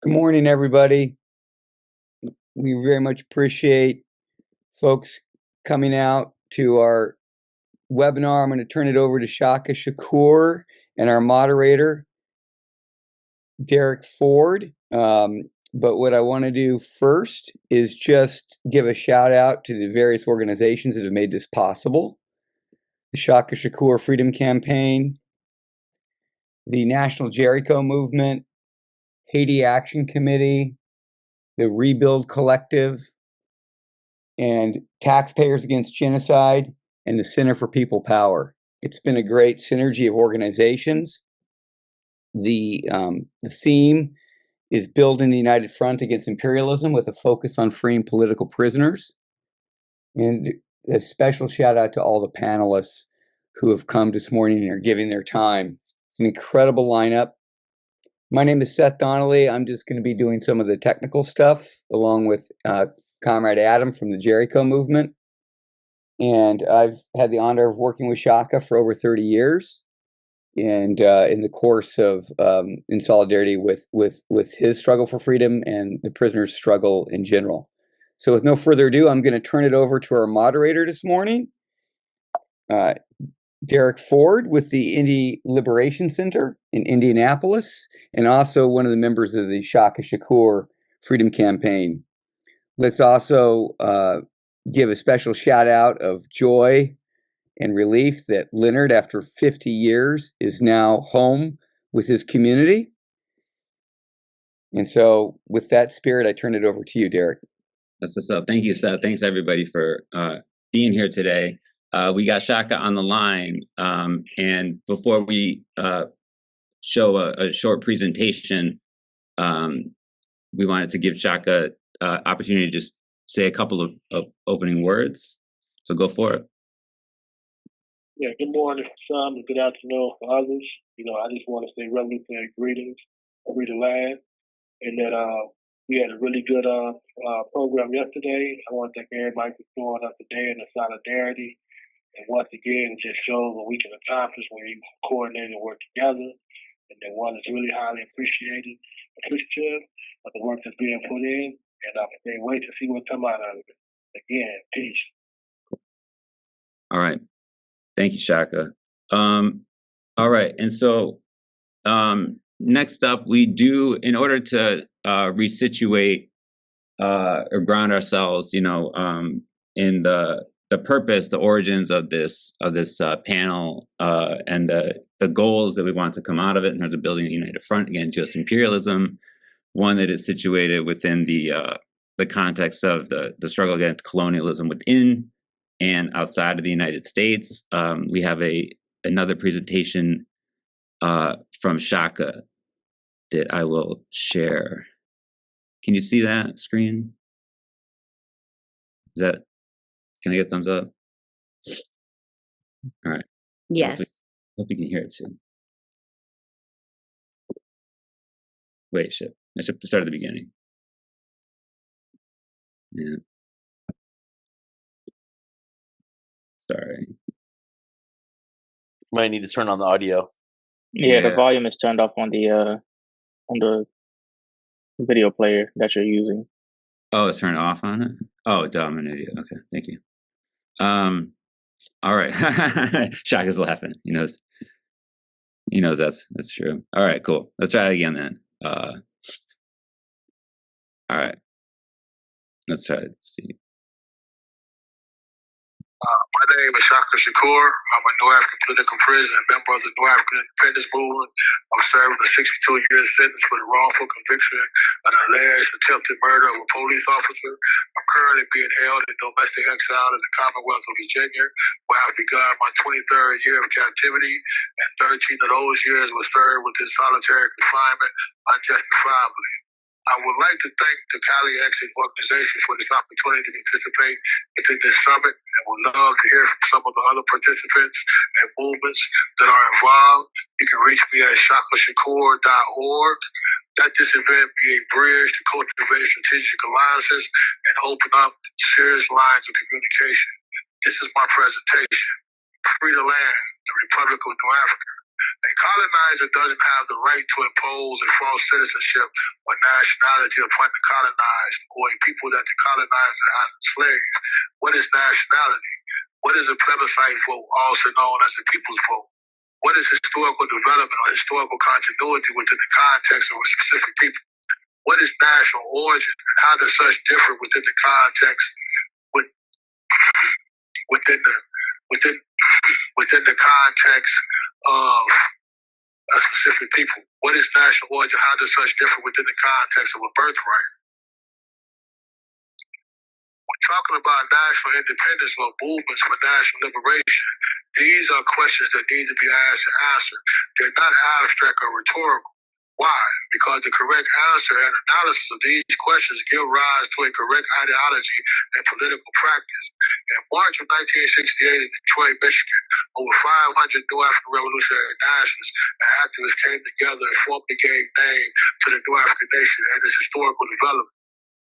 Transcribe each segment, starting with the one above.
Good morning, everybody. We very much appreciate folks coming out to our webinar. I'm going to turn it over to Shaka Shakur and our moderator, Derek Ford. But what I want to do first is just give a shout out to the various organizations that have made this possible. The Shaka Shakur Freedom Campaign, the National Jericho Movement, Haiti Action Committee, the Rebuild Collective, and Taxpayers Against Genocide, and the Center for People Power. It's been a great synergy of organizations. The theme is Building the United Front Against Imperialism with a focus on freeing political prisoners. And a special shout out to all the panelists who have come this morning and are giving their time. It's an incredible lineup. My name is Seth Donnelly. I'm just going to be doing some of the technical stuff along with Comrade Adam from the Jericho Movement. And I've had the honor of working with Shaka for over 30 years. And in the course of, in solidarity with his struggle for freedom and the prisoners' struggle in general. So with no further ado, I'm going to turn it over to our moderator this morning, Derek Ford with the Indie Liberation Center in Indianapolis, and also one of the members of the Shaka Shakur Freedom Campaign. Let's also give a special shout out of joy and relief that Leonard, after 50 years, is now home with his community. And so with that spirit, I turn it over to you, Derek. That's what's up. Thank you, Seth. Thanks, everybody, for being here today. We got Shaka on the line. And before we show a short presentation, we wanted to give Shaka opportunity to just say a couple of opening words. So go for it. Yeah, good morning for some and good afternoon for others. I just want to say revolutionary greetings over the land, and that we had a really good program yesterday. I want to thank everybody for showing up today in the solidarity. And once again, it just shows what we can accomplish when we coordinate and work together. And that one is really highly appreciative of the work that's being put in. And I can't wait to see what come out of it. Again, peace. All right. Thank you, Shaka. All right. And so next up, we do, in order to resituate or ground ourselves, in the purpose, the origins of this panel, and the goals that we want to come out of it in terms of building a united front against U.S. imperialism, one that is situated within the context of the struggle against colonialism within and outside of the United States. We have another presentation from Shaka that I will share. Can you see that screen? Can I get a thumbs up? All right. Yes. Hope you can hear it too. Wait, shit. I should start at the beginning. Yeah. Sorry. Might need to turn on the audio. Yeah, the volume is turned off on the video player that you're using. Oh, it's turned off on it? Oh, dumb, an idiot. Okay, thank you. All right. Shaka's laughing. He knows that's true. All right, cool. Let's try it again then. All right. Let's try it. Let's see. My name is Shaka Shakur. I'm a New African political prisoner and member of the New Afrikan Independence Movement. I'm serving a 62-year sentence for the wrongful conviction of an alleged attempted murder of a police officer. I'm currently being held in domestic exile in the Commonwealth of Virginia, where I've begun my 23rd year of captivity, and 13 of those years were served within solitary confinement unjustifiably. I would like to thank the Cali Exit organization for this opportunity to participate in this summit, and would love to hear from some of the other participants and movements that are involved. You can reach me at shakashakur.org. Let this event be a bridge to cultivate strategic alliances and open up serious lines of communication. This is my presentation. Free the land, the Republic of New Africa. A colonizer doesn't have the right to impose a false citizenship or nationality upon the colonized or a people that the colonizer has enslaved. What is nationality? What is a plebiscite vote, also known as the people's vote? What is historical development or historical continuity within the context of a specific people? What is national origin, and how does such differ within the context within the context of a specific people? What is national origin? How does such differ within the context of a birthright? When talking about national independence or movements for national liberation, these are questions that need to be asked and answered. They're not abstract or rhetorical. Why? Because the correct answer and analysis of these questions give rise to a correct ideology and political practice. In March of 1968 in Detroit, Michigan, over 500 New African revolutionary nationalists and activists came together and formally gave name to the New African nation and its historical development.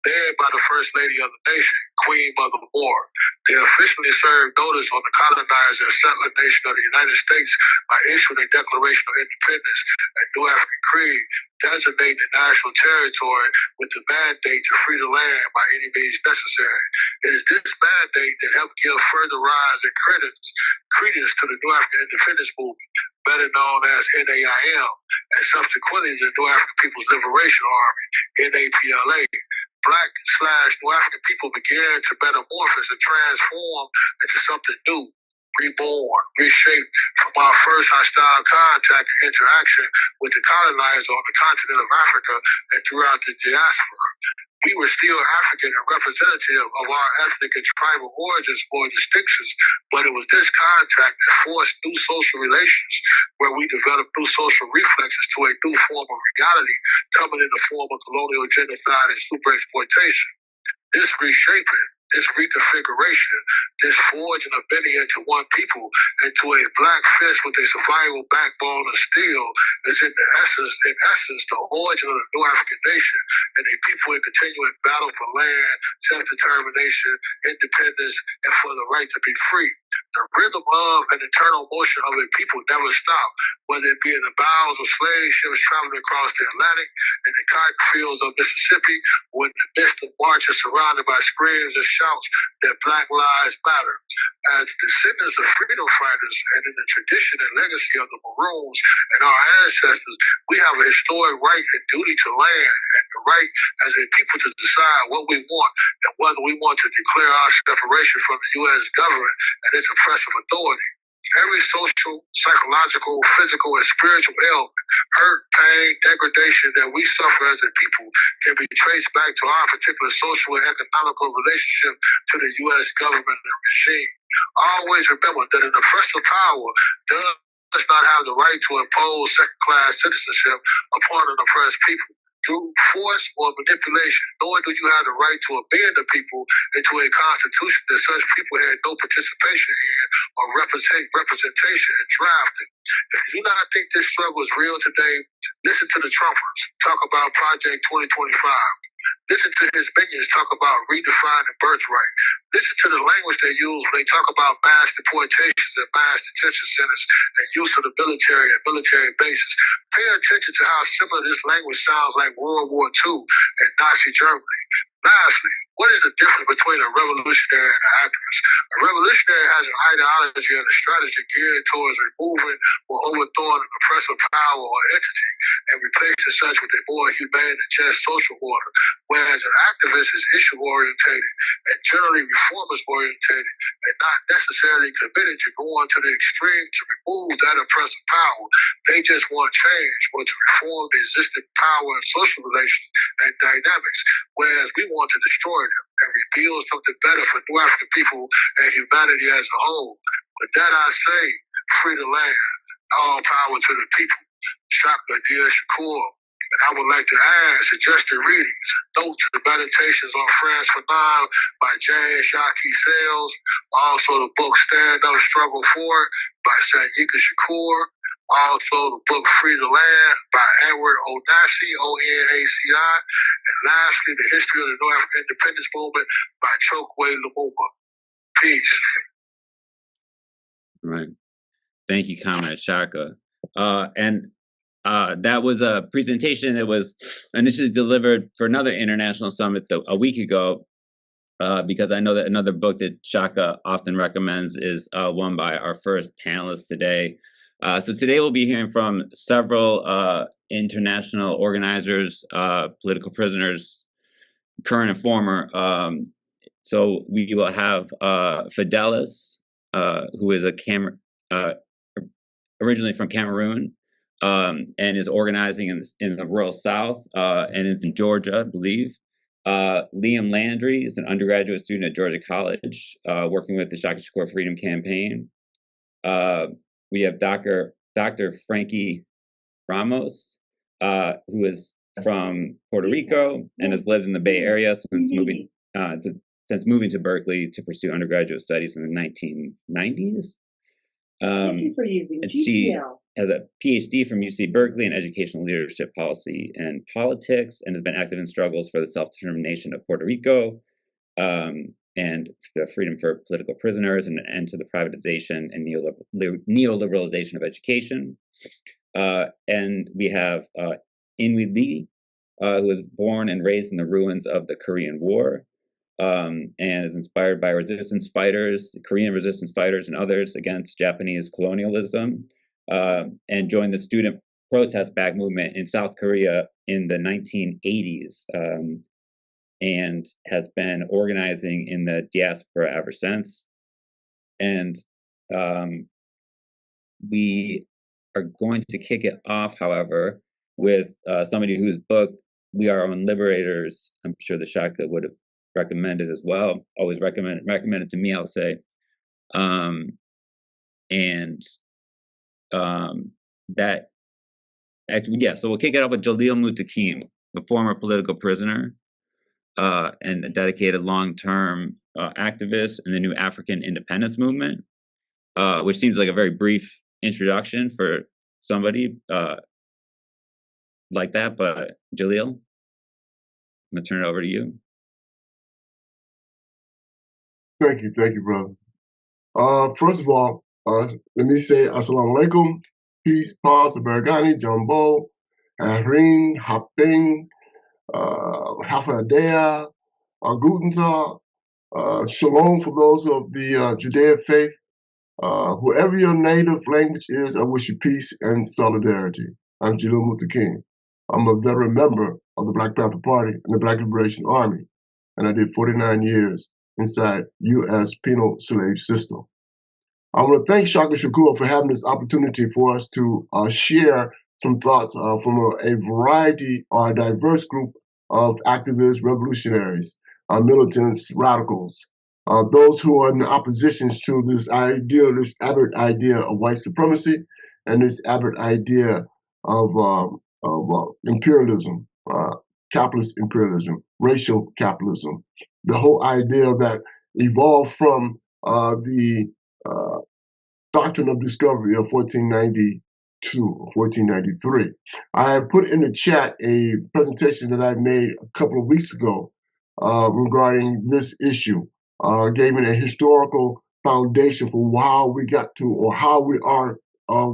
Led by the First Lady of the nation, Queen Mother Moore, they officially served notice on the colonized and settler nation of the United States by issuing a Declaration of Independence and New African Creed, designating the national territory with the mandate to free the land by any means necessary. It is this mandate that helped give further rise and credence to the New African Independence Movement, better known as NAIM, and subsequently the New African People's Liberation Army, NAPLA. Black/New African people began to metamorphose and transform into something new, reborn, reshaped from our first hostile contact and interaction with the colonizer on the continent of Africa and throughout the diaspora. We were still African and representative of our ethnic and tribal origins or distinctions, but it was this contact that forced new social relations where we developed new social reflexes to a new form of reality coming in the form of colonial genocide and super exploitation. This reshaping, this reconfiguration, this forging of many into one people, into a black fist with a survival backbone of steel, is in essence, the origin of the New African nation and a people in continuing battle for land, self-determination, independence, and for the right to be free. The rhythm of and internal motion of a people never stopped, whether it be in the bows of slave ships traveling across the Atlantic, in the cotton fields of Mississippi, or in the midst of marches surrounded by screams and shouts that Black Lives Matter. As descendants of freedom fighters and in the tradition and legacy of the Maroons and our ancestors, we have a historic right and duty to land and the right as a people to decide what we want and whether we want to declare our separation from the U.S. government and its oppressive authority. Every social, psychological, physical, and spiritual ailment, hurt, pain, degradation that we suffer as a people can be traced back to our particular social and economical relationship to the U.S. government and regime. Always remember that an oppressive power does not have the right to impose second-class citizenship upon an oppressed people through force or manipulation, nor do you have the right to abandon people into a constitution that such people had no participation in or representation in drafting. If you do not think this struggle is real today, listen to the Trumpers talk about Project 2025. Listen to his minions talk about redefining birthright. Listen to the language they use when they talk about mass deportations and mass detention centers and use of the military and military bases. Pay attention to how similar this language sounds like World War II and Nazi Germany. Lastly, what is the difference between a revolutionary and an activist? A revolutionary has an ideology and a strategy geared towards removing or overthrowing an oppressive power or entity and replacing such with a more humane and just social order, whereas an activist is issue-orientated and generally reformist-orientated and not necessarily committed to going to the extreme to remove that oppressive power. They just want change or to reform the existing power and social relations and dynamics, whereas we want to destroy them and rebuild something better for New African people and humanity as a whole. With that I say, free the land, all power to the people. Shaka A, Shakur. And I would like to add suggested readings, notes and meditations on France for Nine by James Shaka A. Also the book Stand Up, Struggle For It by Shakur. Also the book Free the Land by Edward Onaci, O-N-A-C-I. And lastly, The History of the New African Independence Movement by Chokwe Lumumba. Peace. Right. Thank you, Comrade Shaka. And that was a presentation that was initially delivered for another international summit a week ago, because I know that another book that Shaka often recommends is one by our first panelist today. So today we'll be hearing from several international organizers, political prisoners, current and former. So we will have Fidelis, who is originally from Cameroon, and is organizing in the rural South, and is in Georgia, I believe. Liam Landry is an undergraduate student at Georgia College, working with the Shaka Shakur Freedom Campaign. We have Dr. Frankie Ramos, who is from Puerto Rico and has lived in the Bay Area since moving to Berkeley to pursue undergraduate studies in the 1990s. And she has a PhD from UC Berkeley in educational leadership, policy, and politics, and has been active in struggles for the self-determination of Puerto Rico, and the freedom for political prisoners, and an end to the privatization and neoliberalization of education. And we have Inhui Lee, who was born and raised in the ruins of the Korean War, and is inspired by Korean resistance fighters and others against Japanese colonialism, and joined the student protest back movement in South Korea in the 1980s, and has been organizing in the diaspora ever since. And we are going to kick it off, however, with somebody whose book, We Are Our Own Liberators, I'm sure the Shaka would have recommended as well. Always recommended to me, I'll say. That actually, yeah. So we'll kick it off with Jalil Muntaqim, a former political prisoner, and a dedicated long-term activist in the new Afrikan Independence Movement, which seems like a very brief introduction for somebody like that. But Jalil, I'm gonna turn it over to you. Thank you, brother. First of all, let me say Assalamu alaikum, peace, paz, Bergani, Jumbo, Ahrin, Haping, Hafadea, Guten Tag, Shalom for those of the Judea faith. Whoever your native language is, I wish you peace and solidarity. I'm Jalil Muntaqim. I'm a veteran member of the Black Panther Party and the Black Liberation Army, and I did 49 years inside U.S. penal slave system. I want to thank Shaka Shakur for having this opportunity for us to share some thoughts from a variety or a diverse group of activists, revolutionaries, militants, radicals, those who are in opposition to this aberrant idea of white supremacy and this aberrant idea of imperialism, capitalist imperialism, racial capitalism, the whole idea that evolved from the doctrine of discovery of 1492, 1493. I put in the chat a presentation that I made a couple of weeks ago regarding this issue, gave it a historical foundation for how we got to, or how we are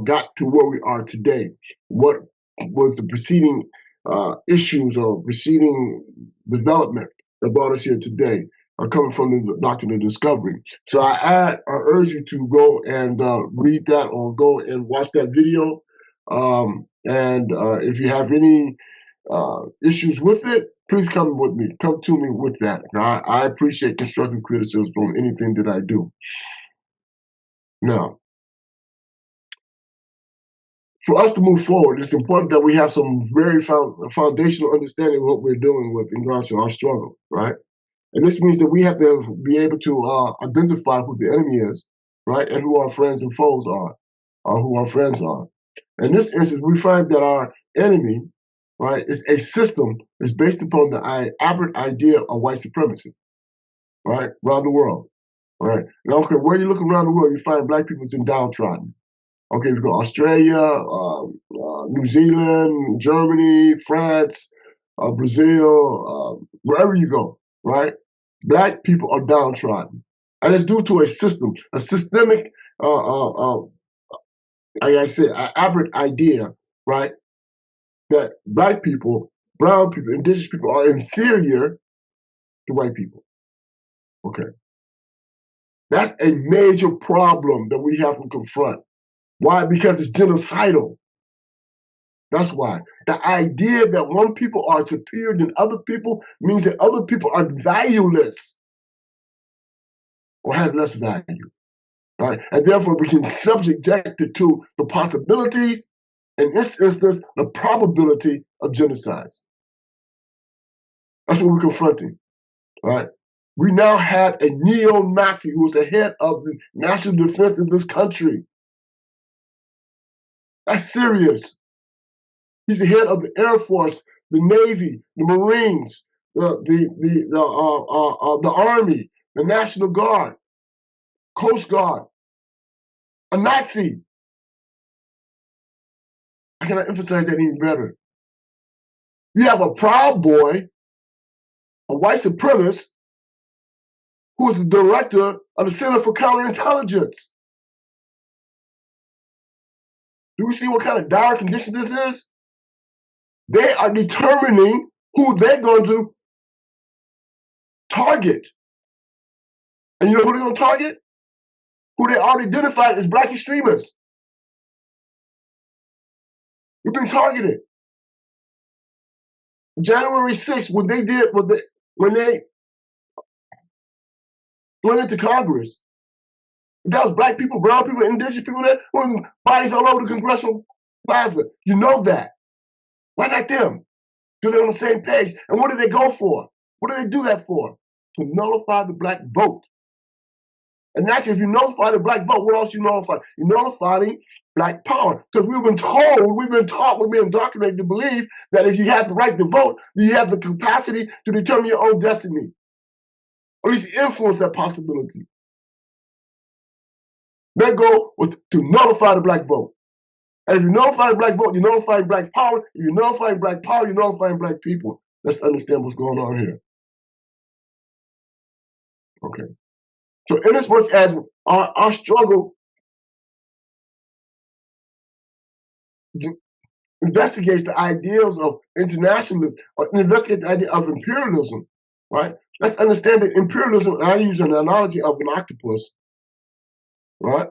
got to where we are today. What was the preceding issues or preceding development that brought us here today are coming from the doctrine of discovery. So I urge you to go and read that or go and watch that video. And if you have any issues with it, please come to me with that. I appreciate constructive criticism from anything that I do. Now, for us to move forward, it's important that we have some very foundational understanding of what we're dealing with in regards to our struggle, right? And this means that we have to be able to identify who the enemy is, right? And who our friends and foes are, or who our friends are. In this instance, we find that our enemy, right, is a system that's based upon the aberrant idea of white supremacy, right, around the world, right? And I don't care where you look around the world, you find black people's in downtrodden. Okay, we go Australia, New Zealand, Germany, France, Brazil, wherever you go, right? Black people are downtrodden. And it's due to a systemic like I said, an aberrant idea, right? That black people, brown people, indigenous people are inferior to white people. Okay. That's a major problem that we have to confront. Why? Because it's genocidal. That's why. The idea that one people are superior than other people means that other people are valueless or have less value. Right? And therefore we can subject it to the possibilities, in this instance, the probability of genocide. That's what we're confronting. Right? We now have a neo-Nazi who is the head of the national defense of this country. That's serious. He's the head of the Air Force, the Navy, the Marines, the Army, the National Guard, Coast Guard, a Nazi. I cannot emphasize that any better. You have a Proud Boy, a white supremacist, who is the director of the Center for Counterintelligence. Do we see what kind of dire condition this is? They are determining who they're going to target. And you know who they're going to target? Who they already identified as black extremists. We've been targeted. January 6th, when they went into Congress, that was black people, brown people, indigenous people there, with bodies all over the Congressional Plaza. You know that. Why not them? Because they're on the same page. And what did they go for? What did they do that for? To nullify the black vote. And naturally, if you nullify the black vote, what else you nullify? You're nullifying black power. Because we've been told, we've been taught, we've been indoctrinated to believe that if you have the right to vote, you have the capacity to determine your own destiny. Or at least influence that possibility. Their goal was to nullify the black vote. And if you nullify the black vote, you're nullifying black power. If you're nullifying black power, you're nullifying black people. Let's understand what's going on here. Okay. So in as much as our struggle investigates the ideals of internationalism, or investigates the idea of imperialism, right? Let's understand that imperialism, and I use an analogy of an octopus, right?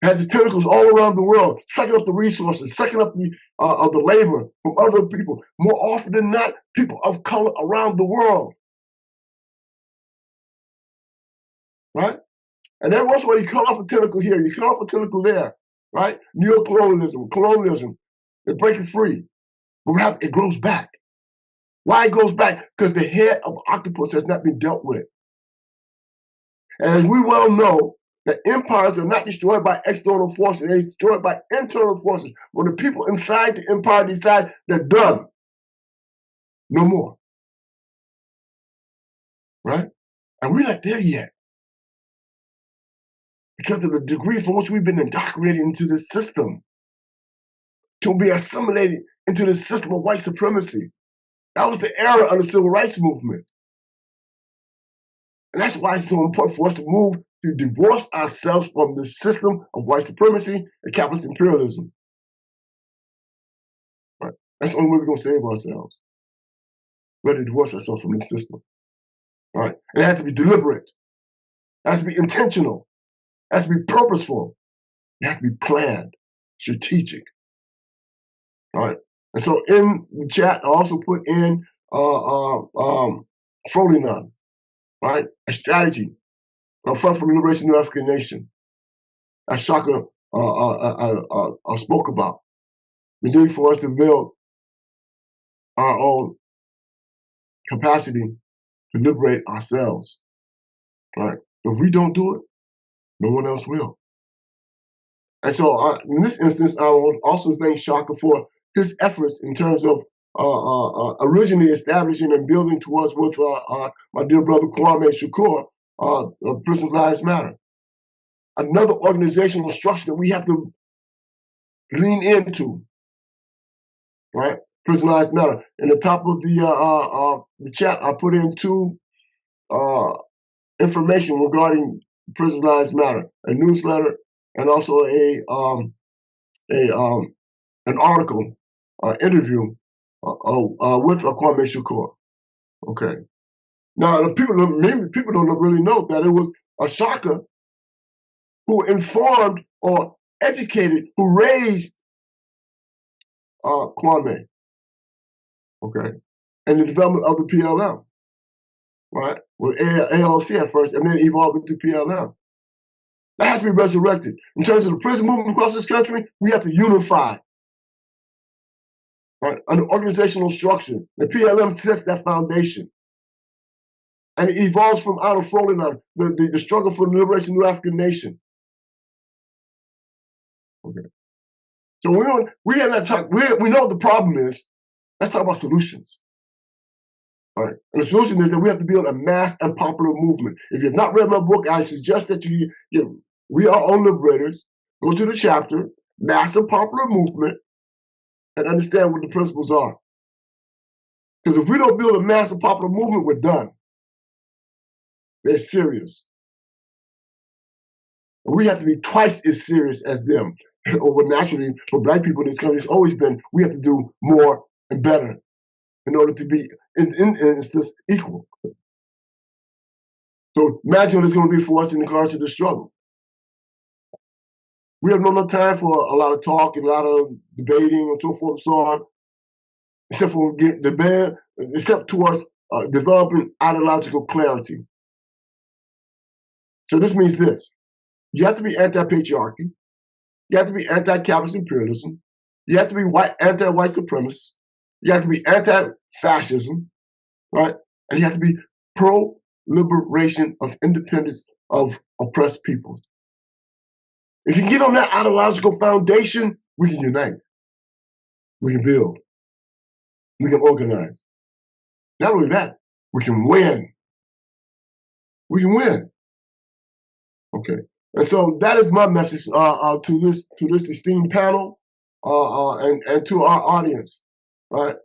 Has its tentacles all around the world, sucking up the resources, sucking up the labor from other people. More often than not, people of color around the world, right? And every once in a while, you cut off a tentacle here, you cut off a tentacle there, right? Neo-colonialism, colonialism, they break it free. But what happens? It grows back. Why it goes back? Because the head of the octopus has not been dealt with. And as we well know, that empires are not destroyed by external forces, they're destroyed by internal forces. When the people inside the empire decide they're done, no more. Right? And we're not there yet. Because of the degree from which we've been indoctrinated into this system, to be assimilated into the system of white supremacy. That was the era of the civil rights movement. And that's why it's so important for us to move to divorce ourselves from the system of white supremacy and capitalist imperialism. Right? That's the only way we're going to save ourselves. We have to divorce ourselves from this system. Right? And it has to be deliberate. It has to be intentional. It has to be purposeful. It has to be planned, strategic. Right? And so in the chat, I also put in Frolinon, right? A strategy, a front for the liberation of the African nation, as Shaka spoke about. The need for us to build our own capacity to liberate ourselves, right? If we don't do it, no one else will. And so in this instance, I will also thank Shaka for his efforts in terms of originally establishing and building towards with my dear brother Kwame Shakur, Prison Lives Matter. Another organizational structure that we have to lean into, right? Prison Lives Matter. In the top of the chat, I put in two information regarding Prison Lives Matter, a newsletter and also a an article, interview with Kwame Shakur. Okay. Now, many people don't really know that it was Shaka who informed or educated, who raised Kwame, okay, and the development of the PLM, right? With ALC at first, and then evolved into PLM. That has to be resurrected. In terms of the prison movement across this country, we have to unify, right? Under organizational structure. The PLM sets that foundation. And it evolves from out of Frolinam, the struggle for the liberation of the African nation. Okay. So we have not talk. We know what the problem is. Let's talk about solutions. All right. And the solution is that we have to build a mass and popular movement. If you have not read my book, I suggest that you We Are All Liberators. Go to the chapter, Mass and Popular Movement, and understand what the principles are. Because if we don't build a mass and popular movement, we're done. They're serious. And we have to be twice as serious as them. Or naturally, for black people in this country, it's always been, we have to do more and better in order to be, in instance, equal. So imagine what it's going to be for us in regards to the struggle. We have no more time for a lot of talk and a lot of debating and so forth and so on, except for except towards developing ideological clarity. So this means this. You have to be anti-patriarchy. You have to be anti-capitalist imperialism. You have to be anti-white supremacist. You have to be anti-fascism, right? And you have to be pro-liberation of independence of oppressed peoples. If you get on that ideological foundation, we can unite. We can build. We can organize. Not only that, we can win. We can win. Okay. And so that is my message to this esteemed panel and to our audience. Right?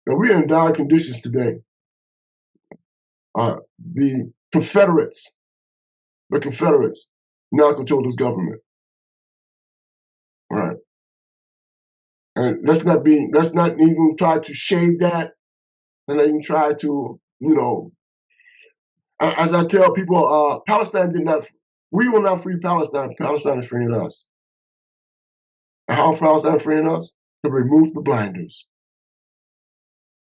And we are in dire conditions today. The Confederates now control this government. All right. And let's not even try to shade that, and not even try to, as I tell people, Palestine we will not free Palestine. Palestine is freeing us. And how is Palestine freeing us? To remove the blinders.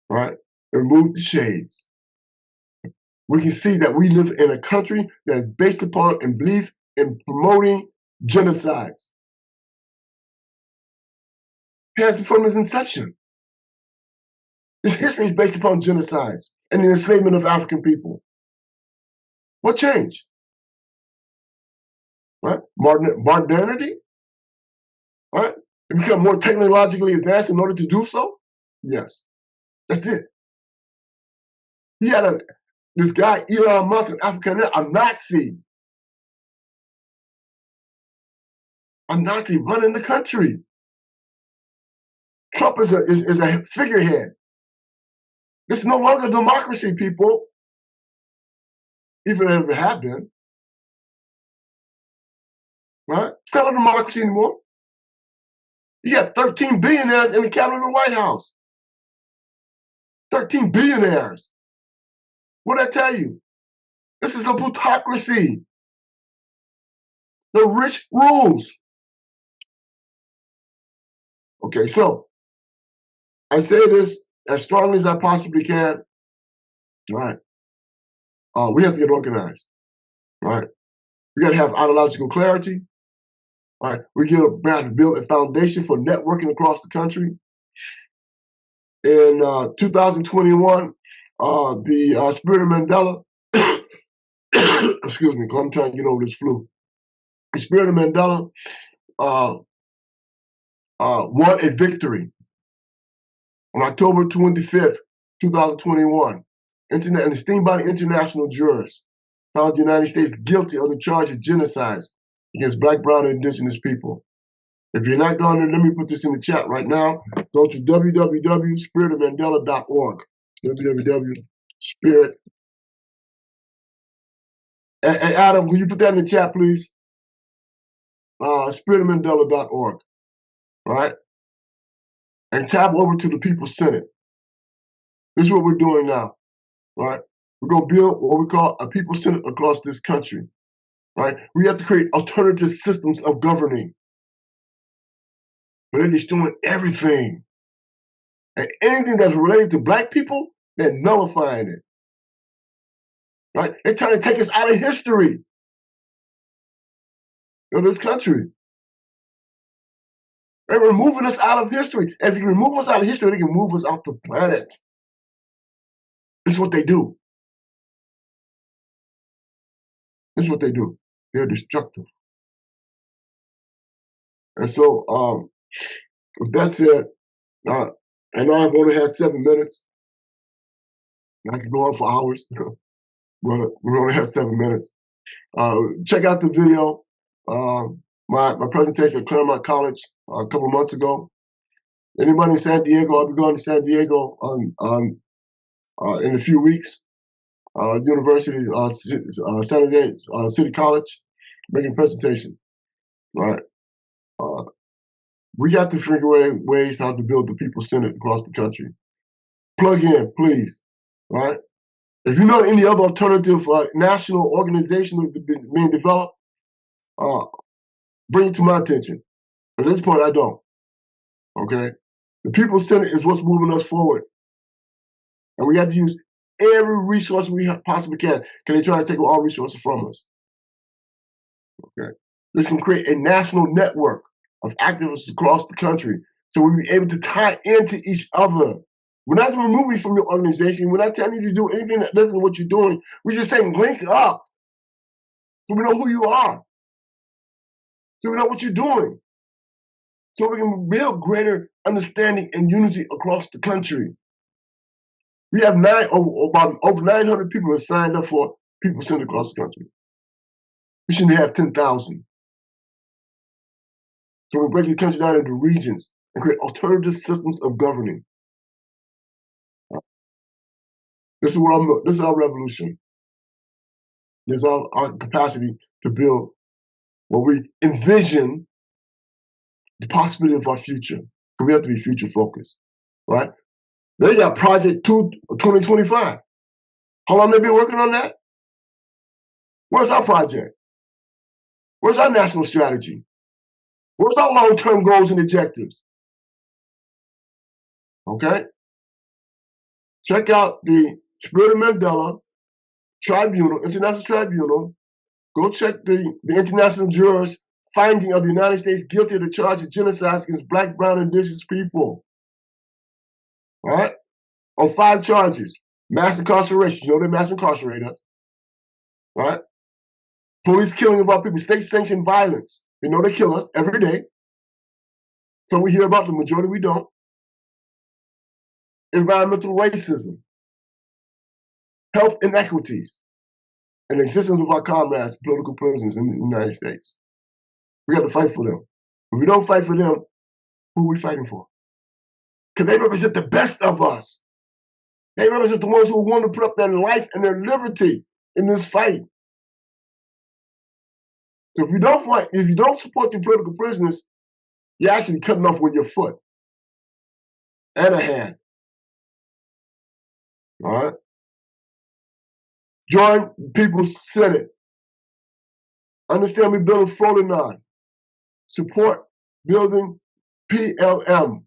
Right? Remove the shades. We can see that we live in a country that is based upon and belief in promoting genocides. It has from its inception. This history is based upon genocides and the enslavement of African people. What changed? Right? Modernity? Right? It become more technologically advanced in order to do so? Yes. That's it. He had this guy, Elon Musk, an African, a Nazi running the country. Trump is a figurehead. This is no longer democracy, people. Even if it had been. Right? It's not a democracy anymore. You got 13 billionaires in the cabinet of the White House. 13 billionaires. What did I tell you? This is a plutocracy. The rich rules. Okay, so I say this as strongly as I possibly can. All right. We have to get organized. All right. We got to have ideological clarity. All right. We have to build a foundation for networking across the country. In 2021, the Spirit of Mandela, excuse me, because I'm trying to get over this flu. The Spirit of Mandela won a victory on October 25th, 2021. An esteemed body international jurors found the United States guilty of the charge of genocide against Black, Brown, and Indigenous people. If you're not going there, let me put this in the chat right now. Go to www.spiritofmandela.org. www.spirit. And Adam, will you put that in the chat, please? Spiritofmandela.org. right? And tap over to the People's Senate. This is what we're doing now, right? We're going to build what we call a People's Senate across this country, right? We have to create alternative systems of governing. But they're destroying everything. And anything that's related to black people, they're nullifying it. Right? They're trying to take us out of history of this country. They're removing us out of history. And if you can remove us out of history, they can move us off the planet. This is what they do. This is what they do. They're destructive. And so, with that said, I know I've only had 7 minutes. I could go on for hours, but we only have 7 minutes. Check out the video. My presentation at Claremont College a couple of months ago. Anybody in San Diego? I'll be going to San Diego in a few weeks. University, San Diego City College, making a presentation. Right. We got to figure out ways how to build the People's Senate across the country. Plug in, please. Right. If you know any other alternative national organization that's being developed, bring it to my attention. At this point, I don't. Okay? The People's Senate is what's moving us forward. And we have to use every resource we possibly can, because they're trying to take all resources from us. Okay? This can create a national network of activists across the country so we'll be able to tie into each other. We're not going to remove you from your organization. We're not telling you to do anything that doesn't what you're doing. We're just saying link up so we know who you are, so we know what you're doing, so we can build greater understanding and unity across the country. We have about over 900 people that signed up for People's Senate across the country. We should have 10,000. So we're breaking the country down into regions and create alternative systems of governing. This is our revolution. This is our capacity to build what we envision the possibility of our future. So we have to be future focused, right? They got Project 2025. How long they been working on that? Where's our project? Where's our national strategy? Where's our long-term goals and objectives? Okay? Check out the Spirit of Mandela Tribunal, International Tribunal. Go check the international jurors' finding of the United States guilty of the charge of genocide against black, brown, and indigenous people. All right? On 5 charges. Mass incarceration. You know they mass incarcerate us. Right? Police killing of our people. State-sanctioned violence. You know they kill us every day. So we hear about the majority we don't. Environmental racism. Health inequities. And the existence of our comrades, political prisoners in the United States. We got to fight for them. If we don't fight for them, who are we fighting for? Because they represent the best of us. They represent the ones who want to put up their life and their liberty in this fight. So if you don't fight, if you don't support the political prisoners, you're actually cutting off with your foot and a hand. All right? Join People's Senate. Understand we're building Frodenon. Support building PLM.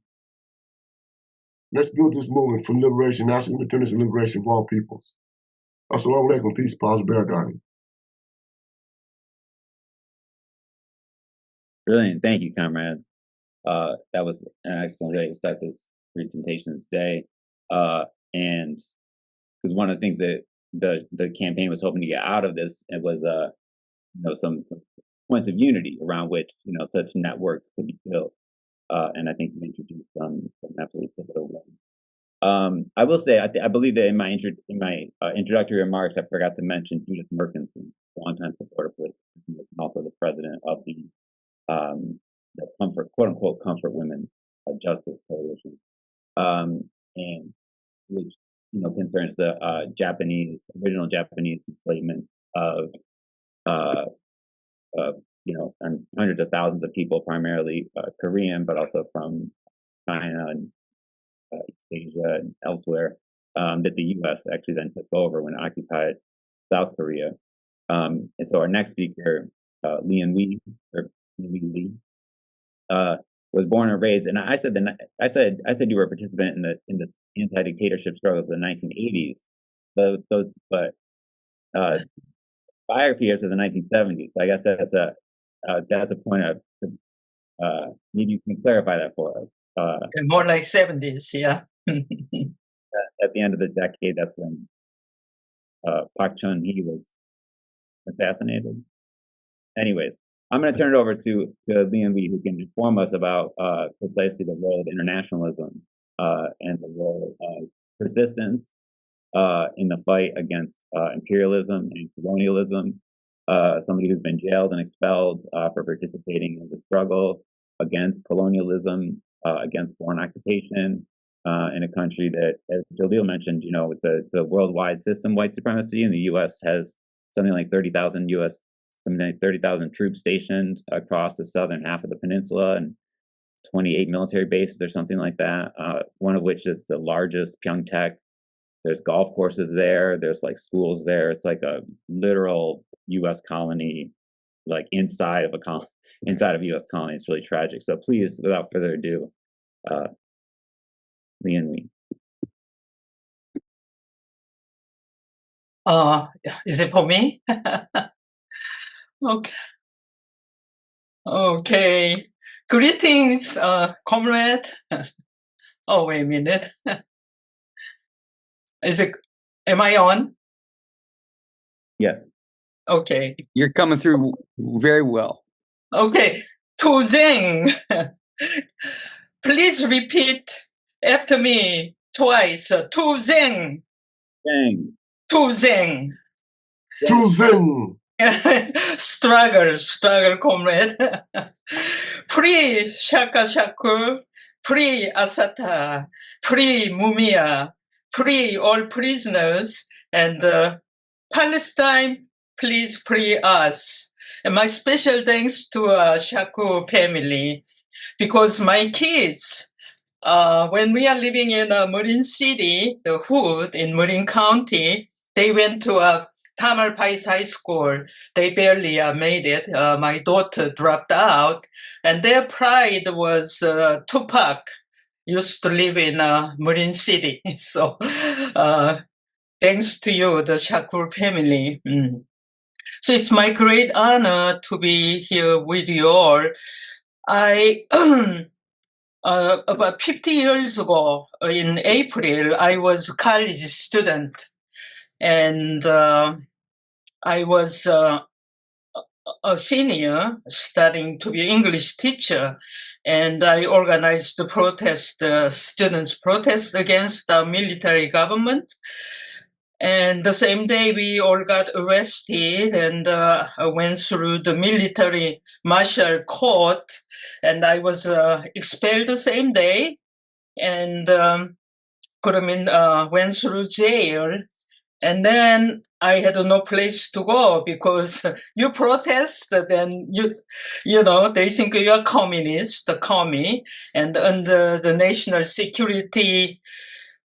Let's build this movement for liberation, national independence and liberation of all peoples. Assalamu alaikum, peace, prosperity. Brilliant. Thank you, comrade. That was an excellent way to start this presentation this day. And because one of the things that the campaign was hoping to get out of this, it was some points of unity around which such networks could be built. And I think you introduced some absolutely pivotal ones. I will say, I believe that in my introductory remarks, I forgot to mention Judith Merkinson, a longtime supporter of political and also the president of the comfort, quote unquote, Comfort Women Justice Coalition, and which concerns the original Japanese enslavement of and hundreds of thousands of people, primarily Korean, but also from China and Asia and elsewhere, that the U.S. actually then took over when it occupied South Korea. And so our next speaker, Inhui Lee, was born and raised. And I said you were a participant in the anti-dictatorship struggles of the 1980s. But biography says the 1970s. So I guess that's a point of maybe you can clarify that for us. More like 70s, yeah. At the end of the decade, that's when Park Chung-hee was assassinated. Anyways, I'm going to turn it over to Inhui, who can inform us about precisely the role of internationalism and the role of persistence in the fight against imperialism and colonialism. Somebody who's been jailed and expelled for participating in the struggle against colonialism, against foreign occupation, in a country that, as Jalil mentioned, with the worldwide system, white supremacy in the U.S. has something like 30,000 troops stationed across the southern half of the peninsula and 28 military bases or something like that, one of which is the largest, Pyeongtaek. There's golf courses there. There's like schools there. It's like a literal U.S. colony, like inside of a U.S. colony. It's really tragic. So please, without further ado, Inhui. Is it for me? Okay. Okay. Greetings, comrade. Oh, wait a minute. Am I on? Yes. Okay. You're coming through very well. Okay. Tuzeng. Please repeat after me twice. Tuzeng. Dang. Tuzeng. Choosing. Struggle, comrade. Free Shaka Shakur, free Asata, free Mumia, free all prisoners, and Palestine, please free us. And my special thanks to Shakur family, because my kids, when we are living in Marin City, the hood in Marin County, they went to Tamalpais High School. They barely made it. My daughter dropped out, and their pride was Tupac used to live in Marin City. So thanks to you, the Shakur family. So it's my great honor to be here with you all. I about 50 years ago, in April, I was a college student, and I was a senior studying to be an English teacher, and I organized the protest, students' protest against the military government. And the same day, we all got arrested and went through the military martial court, and I was expelled the same day, and went through jail. And then I had no place to go because you protest, then they think you are communist, the commie, and under the National Security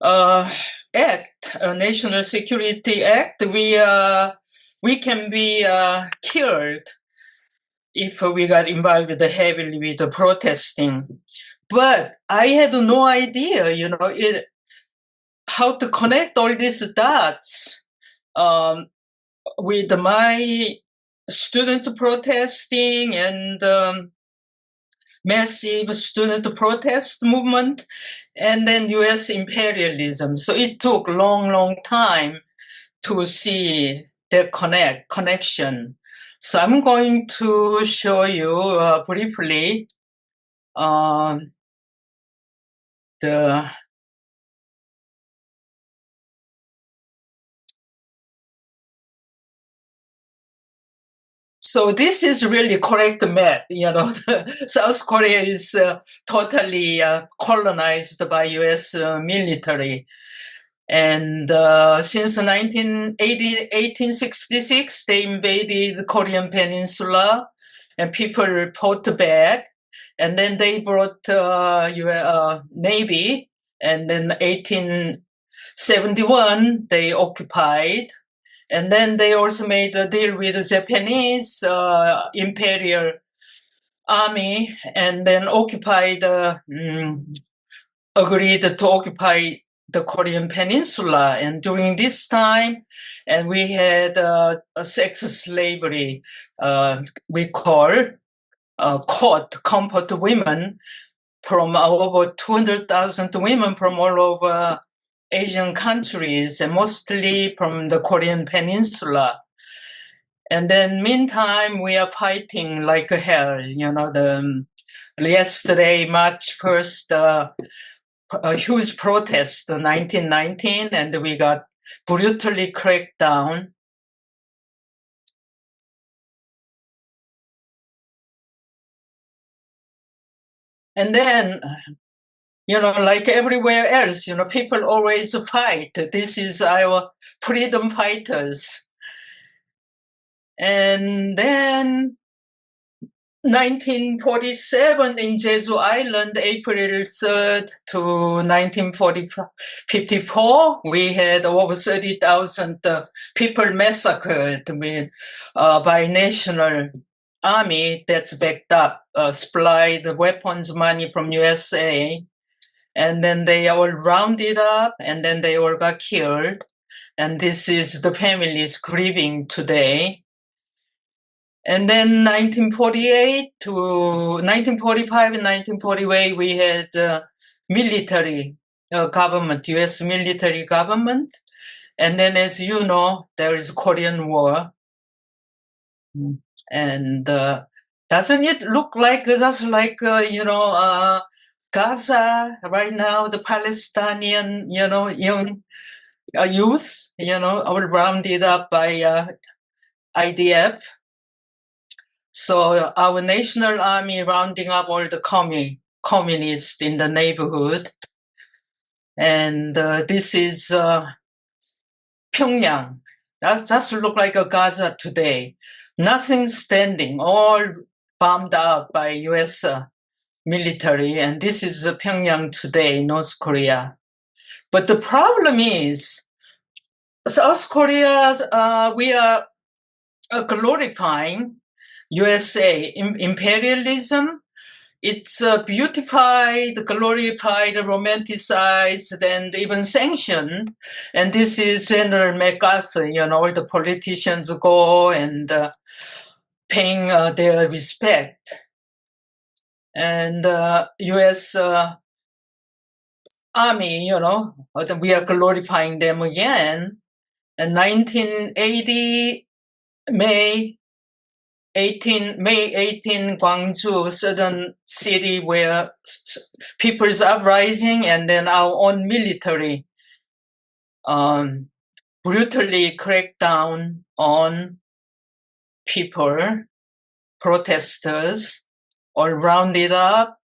Act, National Security Act, we can be killed if we got involved heavily with the protesting. But I had no idea, how to connect all these dots with my student protesting and massive student protest movement, and then U.S. imperialism. So it took long time to see the connection. So I'm going to show you briefly So this is really correct map. South Korea is totally colonized by U.S. military. And since 1866, they invaded the Korean Peninsula. and people fought back. And then they brought Navy, and then 1871 they occupied. And then they also made a deal with the Japanese Imperial Army, and then agreed to occupy the Korean Peninsula. And during this time, and we had sex slavery, we call comfort women, from over 200,000 women from all over Asian countries, and mostly from the Korean Peninsula. And then meantime, we are fighting like hell. Yesterday, March 1st, a huge protest, 1919, and we got brutally cracked down. And then, like everywhere else, people always fight. This is our freedom fighters. And then 1947 in Jeju Island, April 3rd to 1954, we had over 30,000 people massacred by National Army that's backed up, supplied weapons, money from USA. And then they all rounded up, and then they all got killed. And this is the families grieving today. And then 1948 to 1945 and 1948, we had military government, U.S. military government. And then, as you know, there is Korean War. And doesn't it look like just like, Gaza right now, the Palestinian, young youth, all rounded up by IDF. So our national army rounding up all the communists in the neighborhood. And this is Pyongyang. That does look like a Gaza today. Nothing standing, all bombed out by U.S. military. And this is Pyongyang today, North Korea. But the problem is, South Korea, we are glorifying USA imperialism. It's beautified, glorified, romanticized, and even sanctioned. And this is General MacArthur, all the politicians go and paying their respect. And US Army, we are glorifying them again. And 1980, May 18, Gwangju, southern city where people's uprising, and then our own military brutally cracked down on people, protesters, all rounded up,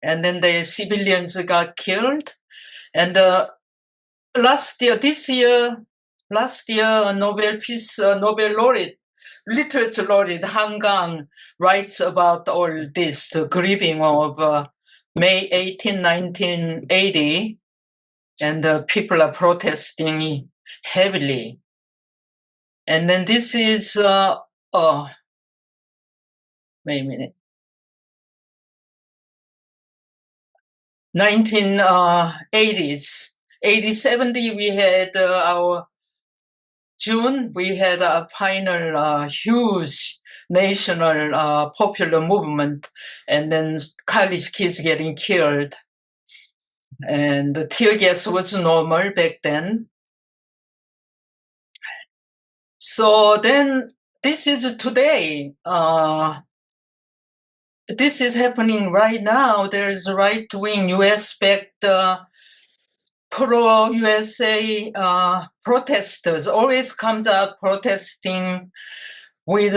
and then the civilians got killed. And last year, Nobel laureate, literature laureate Han Gang writes about all this, the grieving of May 18, 1980, and people are protesting heavily. And then this is, wait a minute, 1980s, 80, 70, we had June, we had a final huge national popular movement, and then college kids getting killed. And the tear gas was normal back then. So then this is today. This is happening right now. There is right-wing US-backed pro-USA protesters always comes out protesting with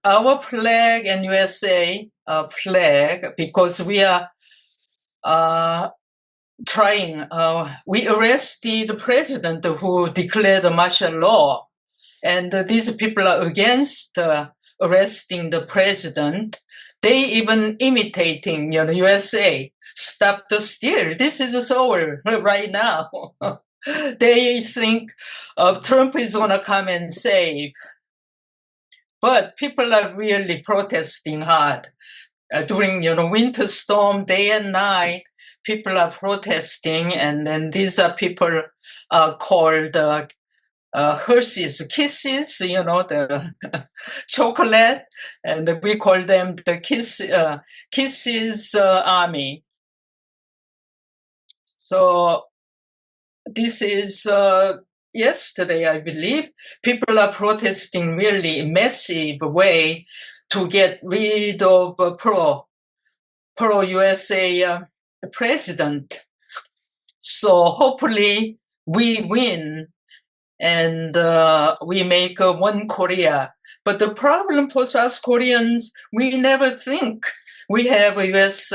our flag and USA flag, because we are trying. We arrested the president who declared martial law, and these people are against arresting the president. They even imitating, USA. Stop the steal. This is Seoul right now. They think Trump is going to come and save. But people are really protesting hard. During, winter storm, day and night, people are protesting. And then these are people called Hershey's Kisses, the chocolate. And we call them the Kisses Army. So this is yesterday, I believe. People are protesting really massive way to get rid of pro-USA president. So hopefully we win and we make one Korea. But the problem for South Koreans, we never think we have a U.S.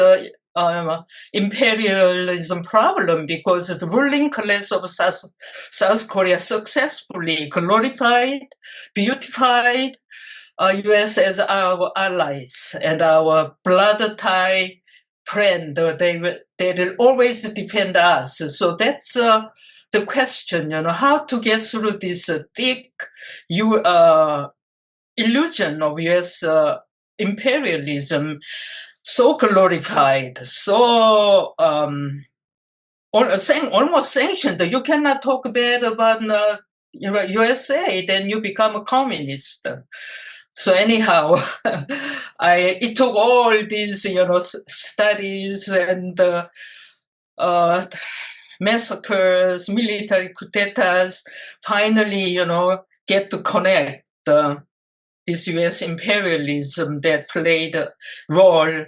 Imperialism problem, because the ruling class of South Korea successfully glorified, beautified U.S. as our allies and our blood tie friend. They will always defend us. So that's the question, how to get through this thick illusion of U.S. Imperialism, so glorified, so almost sanctioned. You cannot talk bad about USA, then you become a communist. So anyhow, it took all these, studies and massacres, military coup d'etats, finally, get to connect this U.S. imperialism that played a role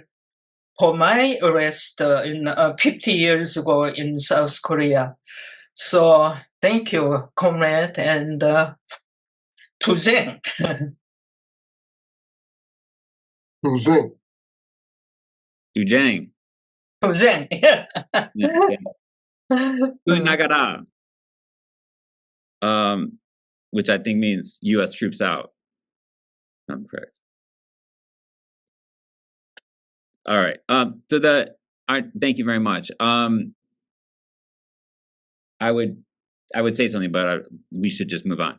for my arrest in 50 years ago in South Korea. So thank you, comrade, and Tuzeng. Tuzeng. Ujang. Tuzeng. Nagara. Which I think means U.S. troops out. I'm correct. All right. Thank you very much. I would say something, but we should just move on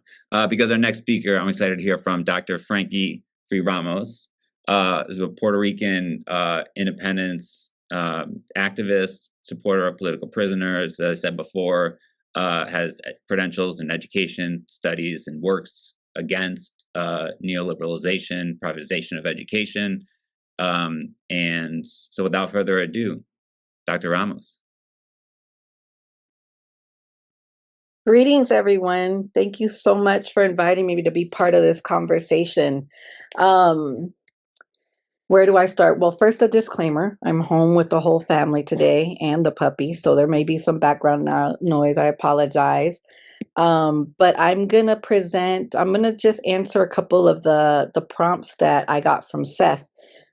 because our next speaker, I'm excited to hear from Dr. Frankie Free Ramos, is a Puerto Rican independence activist, supporter of political prisoners. As I said before, has credentials in education studies and works against neoliberalization, privatization of education. And so without further ado, Dr. Ramos. Greetings, everyone. Thank you so much for inviting me to be part of this conversation. Where do I start? Well, first, a disclaimer. I'm home with the whole family today and the puppy, so there may be some background noise. I apologize. But I'm going to just answer a couple of the prompts that I got from Seth,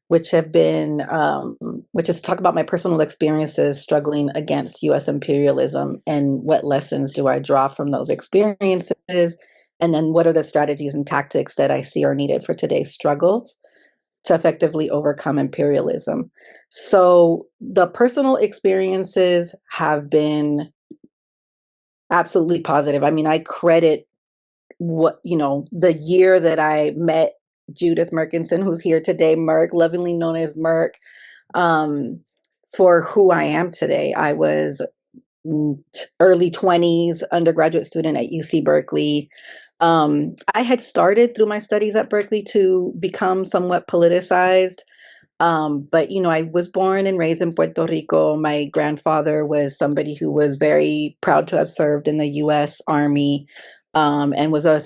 which is to talk about my personal experiences struggling against U.S. imperialism and what lessons do I draw from those experiences, and then what are the strategies and tactics that I see are needed for today's struggles to effectively overcome imperialism. So the personal experiences have been absolutely positive. I mean, I credit the year that I met Judith Merkinson, who's here today, Merk, lovingly known as Merk, for who I am today. I was early 20s, undergraduate student at UC Berkeley. I had started through my studies at Berkeley to become somewhat politicized. But, I was born and raised in Puerto Rico. My grandfather was somebody who was very proud to have served in the U.S. Army and was a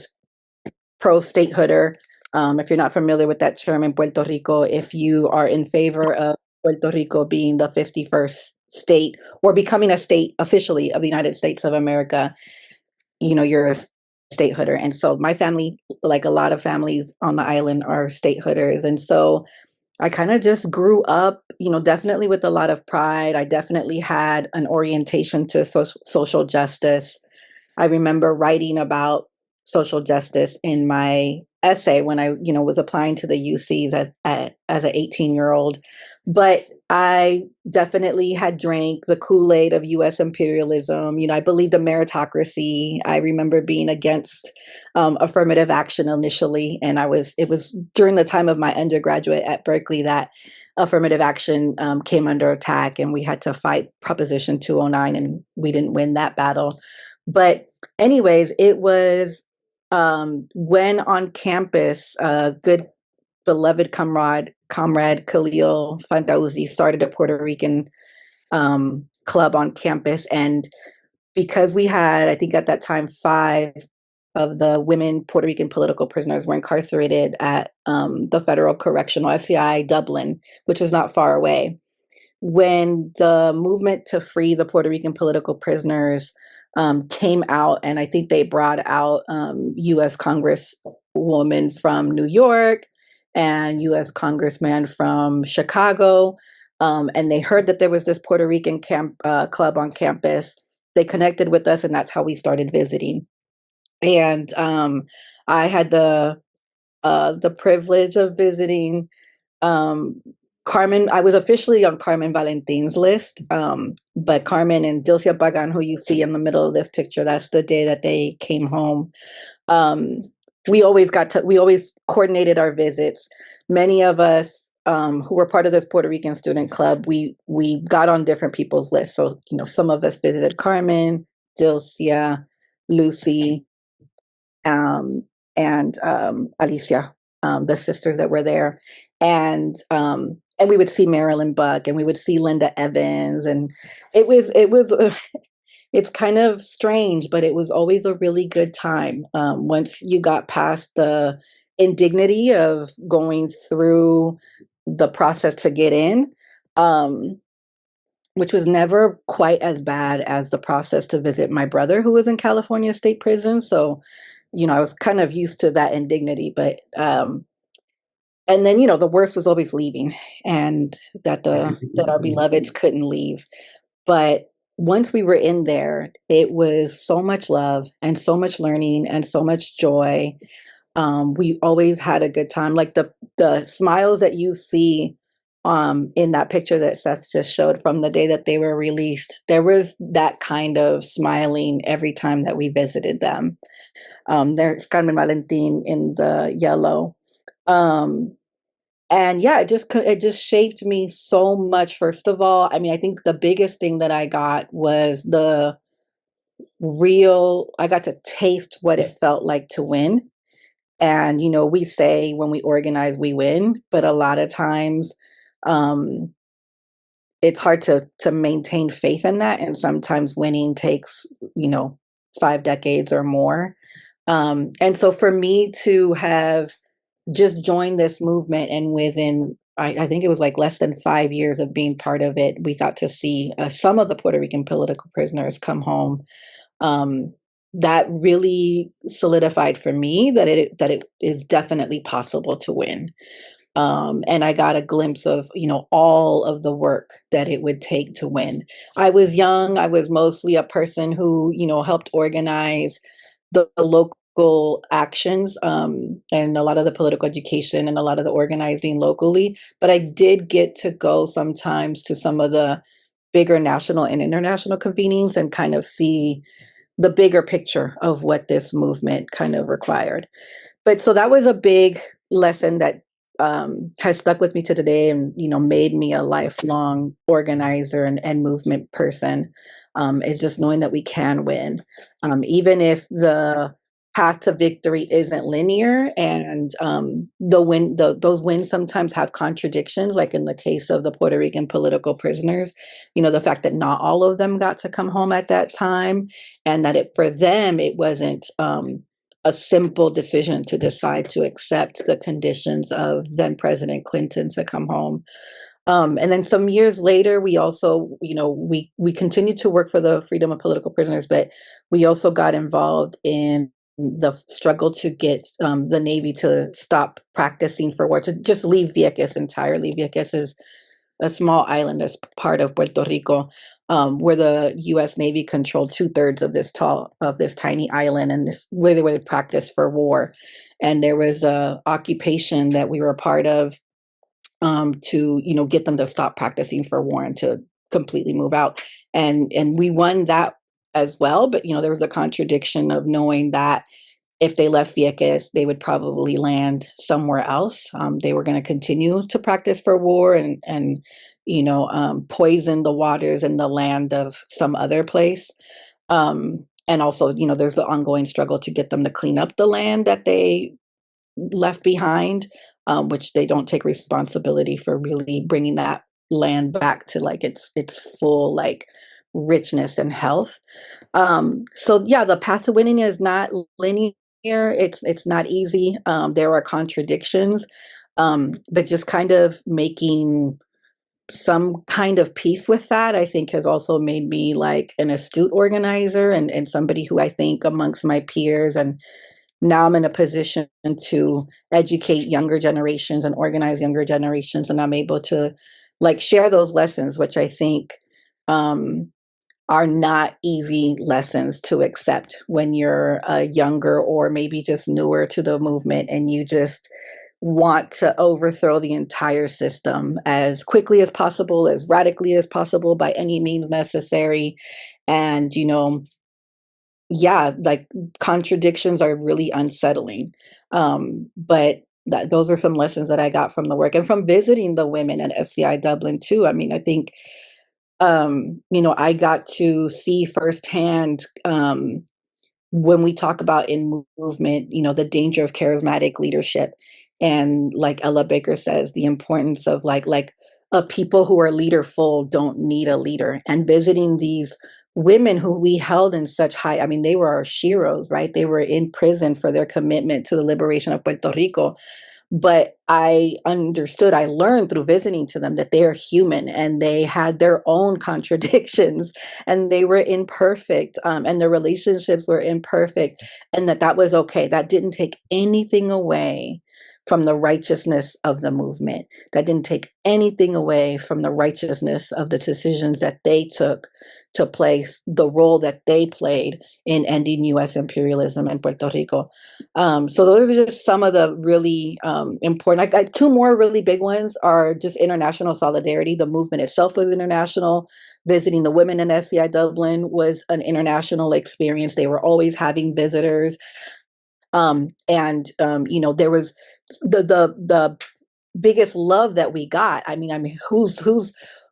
pro-statehooder. If you're not familiar with that term in Puerto Rico, if you are in favor of Puerto Rico being the 51st state or becoming a state officially of the United States of America, you're a statehooder. And so my family, like a lot of families on the island, are statehooders. And so I kind of just grew up, definitely with a lot of pride. I definitely had an orientation to social justice. I remember writing about social justice in my essay when I, was applying to the UCs as an 18-year-old. But I definitely had drank the Kool-Aid of U.S. imperialism. I believed in meritocracy. I remember being against affirmative action initially, and it was during the time of my undergraduate at Berkeley that affirmative action came under attack, and we had to fight Proposition 209, and we didn't win that battle. But anyways, it was when on campus, good beloved comrade Khalil Fantauzi started a Puerto Rican club on campus. And because we had, I think at that time, 5 of the women Puerto Rican political prisoners were incarcerated at the Federal Correctional FCI Dublin, which was not far away. When the movement to free the Puerto Rican political prisoners came out, and I think they brought out U.S. Congresswoman from New York and U.S. Congressman from Chicago, and they heard that there was this Puerto Rican club on campus. They connected with us, and that's how we started visiting. And I had the privilege of visiting Carmen. I was officially on Carmen Valentin's list, but Carmen and Dilcia Pagan, who you see in the middle of this picture, that's the day that they came home. We always coordinated our visits. Many of us who were part of this Puerto Rican student club, we got on different people's lists. So, some of us visited Carmen, Dilcia, Lucy, and Alicia, the sisters that were there. And we would see Marilyn Buck, and we would see Linda Evans, and it was it's kind of strange, but it was always a really good time. Once you got past the indignity of going through the process to get in, which was never quite as bad as the process to visit my brother, who was in California State Prison. So, I was kind of used to that indignity, but and then, the worst was always leaving, and that our beloveds couldn't leave. But once we were in there, it was so much love and so much learning and so much joy. We always had a good time. Like the smiles that you see in that picture that Seth just showed from the day that they were released, there was that kind of smiling every time that we visited them. There's Carmen Valentin in the yellow. And yeah, it just shaped me so much. First of all, I mean, I think the biggest thing that I got was I got to taste what it felt like to win. And, we say when we organize, we win, but a lot of times it's hard to maintain faith in that. And sometimes winning takes, 5 decades or more. And so for me to have just joined this movement, and within, I think it was like less than 5 years of being part of it, we got to see some of the Puerto Rican political prisoners come home. That really solidified for me that it is definitely possible to win. And I got a glimpse of, all of the work that it would take to win. I was young. I was mostly a person who, helped organize the local actions and a lot of the political education and a lot of the organizing locally. But I did get to go sometimes to some of the bigger national and international convenings and kind of see the bigger picture of what this movement kind of required. But so that was a big lesson that has stuck with me to today, and made me a lifelong organizer and movement person. Is just knowing that we can win, even if the path to victory isn't linear, and those wins sometimes have contradictions, like in the case of the Puerto Rican political prisoners. The fact that not all of them got to come home at that time, and that for them it wasn't a simple decision to decide to accept the conditions of then President Clinton to come home. And then some years later, we also, we continued to work for the freedom of political prisoners, but we also got involved in the struggle to get the Navy to stop practicing for war, to just leave Vieques entirely. Vieques is a small island as part of Puerto Rico. where the U.S. Navy controlled 2/3 of this tiny island, and this where they would practice for war. And there was a occupation that we were a part of to get them to stop practicing for war and to completely move out. And we won that as well. But there was a contradiction of knowing that if they left Vieques, they would probably land somewhere else. They were going to continue to practice for war and poison the waters and the land of some other place. And also, there's the ongoing struggle to get them to clean up the land that they left behind, which they don't take responsibility for really bringing that land back to like its full like richness and health. So yeah, the path to winning is not linear. It's not easy. There are contradictions, but just kind of making some kind of peace with that, I think, has also made me like an astute organizer and somebody who I think amongst my peers, and now I'm in a position to educate younger generations and organize younger generations, and I'm able to like share those lessons, which I think are not easy lessons to accept when you're younger or maybe just newer to the movement and you just want to overthrow the entire system as quickly as possible, as radically as possible, by any means necessary. And, yeah, like contradictions are really unsettling. But those are some lessons that I got from the work and from visiting the women at FCI Dublin too. I mean, I think, I got to see firsthand, when we talk about in movement, the danger of charismatic leadership. And like Ella Baker says, the importance of like people who are leaderful don't need a leader. And visiting these women who we held in such high, I mean, they were our sheroes, right? They were in prison for their commitment to the liberation of Puerto Rico. But I learned through visiting to them that they are human and they had their own contradictions and they were imperfect, and their relationships were imperfect, and that was okay. That didn't take anything away from the righteousness of the movement. That didn't take anything away from the righteousness of the decisions that they took to place the role that they played in ending U.S. imperialism in Puerto Rico. So those are just some of the really important. Like two more really big ones are just international solidarity. The movement itself was international. Visiting the women in FCI Dublin was an international experience. They were always having visitors. There was the biggest love that we got. I mean,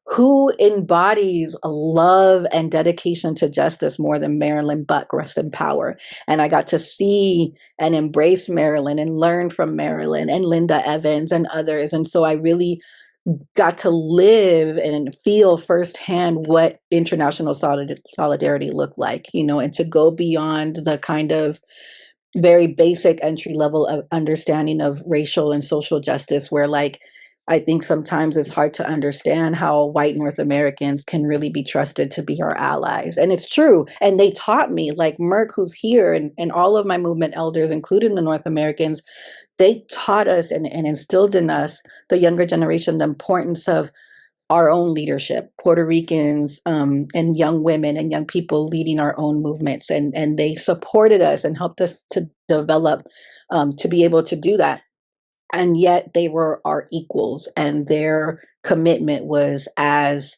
who embodies a love and dedication to justice more than Marilyn Buck, rest in power? And I got to see and embrace Marilyn and learn from Marilyn and Linda Evans and others. And so I really got to live and feel firsthand what international solidarity looked like, and to go beyond the kind of very basic entry level of understanding of racial and social justice, where like I think sometimes it's hard to understand how white North Americans can really be trusted to be our allies. And it's true. And they taught me, like Merck, who's here, and all of my movement elders, including the North Americans, they taught us and instilled in us, the younger generation, the importance of our own leadership, Puerto Ricans, and young women and young people leading our own movements. And they supported us and helped us to develop, to be able to do that. And yet they were our equals, and their commitment was as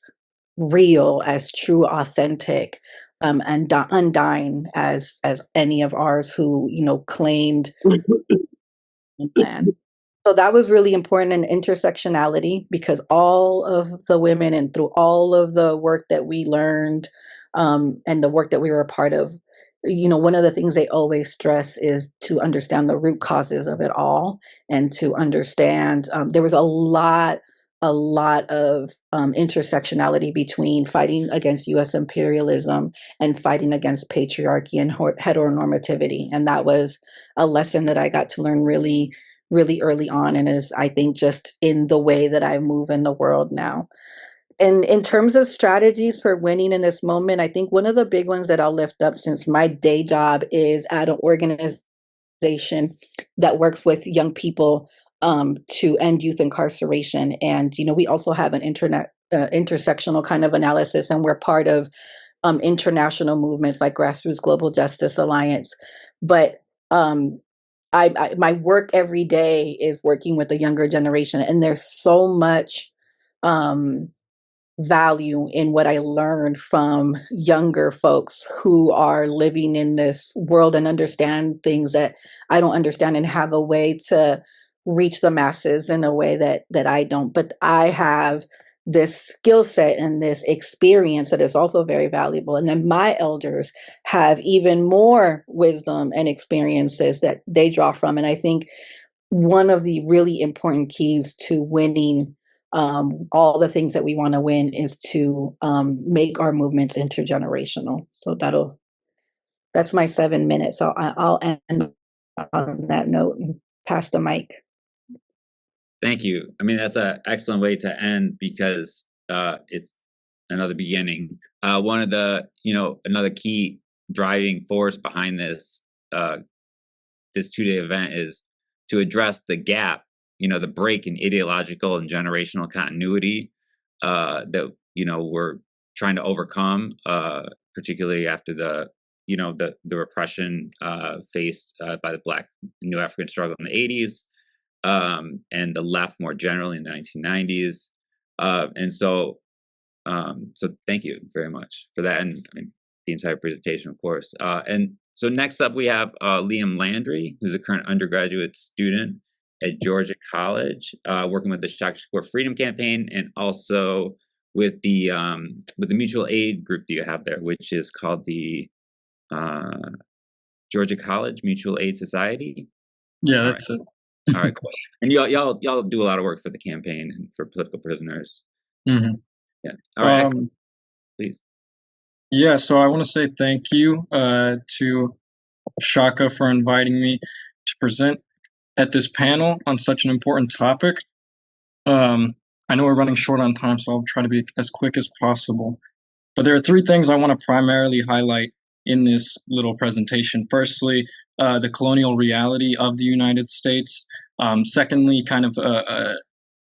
real, as true, authentic, and undying as any of ours who, claimed land. So that was really important in intersectionality, because all of the women and through all of the work that we learned, and the work that we were a part of, one of the things they always stress is to understand the root causes of it all, and to understand there was a lot of intersectionality between fighting against U.S. imperialism and fighting against patriarchy and heteronormativity. And that was a lesson that I got to learn really early on, and is, I think, just in the way that I move in the world now. And in terms of strategies for winning in this moment, I think one of the big ones that I'll lift up, since my day job is at an organization that works with young people to end youth incarceration. And, we also have an intersectional kind of analysis, and we're part of international movements like Grassroots Global Justice Alliance. But my work every day is working with the younger generation, and there's so much value in what I learned from younger folks who are living in this world and understand things that I don't understand, and have a way to reach the masses in a way that I don't. But I have this skill set and this experience that is also very valuable. And then my elders have even more wisdom and experiences that they draw from. And I think one of the really important keys to winning all the things that we want to win is to make our movements intergenerational. So that's my 7 minutes. So I'll end on that note and pass the mic. Thank you. I mean, that's an excellent way to end, because it's another beginning. One of the, another key driving force behind this this 2-day event is to address the gap, the break in ideological and generational continuity that we're trying to overcome, particularly after the repression faced by the Black New African struggle in the 80s. And the left more generally in the 1990s. And so thank you very much for that, and the entire presentation, of course. And so next up we have Liam Landry, who's a current undergraduate student at Georgia College, working with the Shaka A Freedom Campaign, and also with the mutual aid group that you have there, which is called the Georgia College Mutual Aid Society. Yeah, that's it. All right, cool. And y'all do a lot of work for the campaign and for political prisoners. Mm-hmm. Yeah. All right. Please. Yeah. So I want to say thank you to Shaka for inviting me to present at this panel on such an important topic. I know we're running short on time, so I'll try to be as quick as possible. But there are 3 things I want to primarily highlight in this little presentation. Firstly, the colonial reality of the United States. Secondly, kind of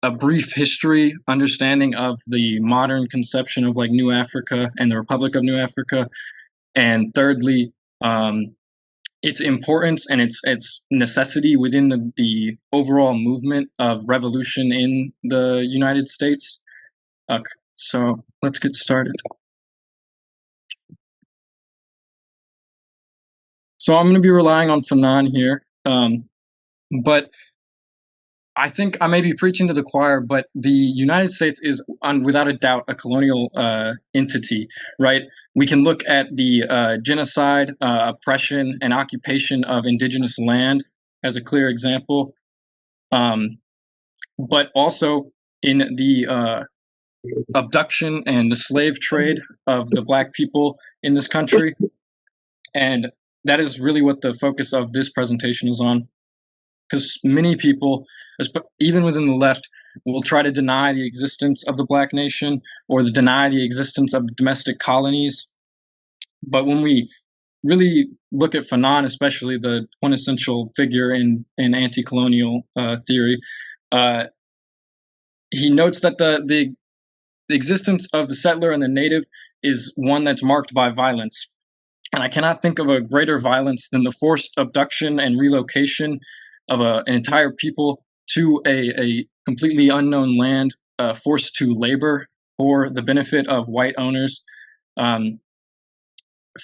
a brief history, understanding of the modern conception of like New Africa and the Republic of New Africa. And thirdly, its importance and its necessity within the overall movement of revolution in the United States. So let's get started. So I'm going to be relying on Fanon here, but I think I may be preaching to the choir, but the United States is, without a doubt, a colonial entity, right? We can look at the genocide, oppression, and occupation of indigenous land as a clear example, but also in the abduction and the slave trade of the Black people in this country. And that is really what the focus of this presentation is on. Because many people, even within the left, will try to deny the existence of the Black nation or deny the existence of domestic colonies. But when we really look at Fanon, especially the quintessential figure in anti-colonial theory, he notes that the existence of the settler and the native is one that's marked by violence. And I cannot think of a greater violence than the forced abduction and relocation of an entire people to a completely unknown land, forced to labor for the benefit of white owners.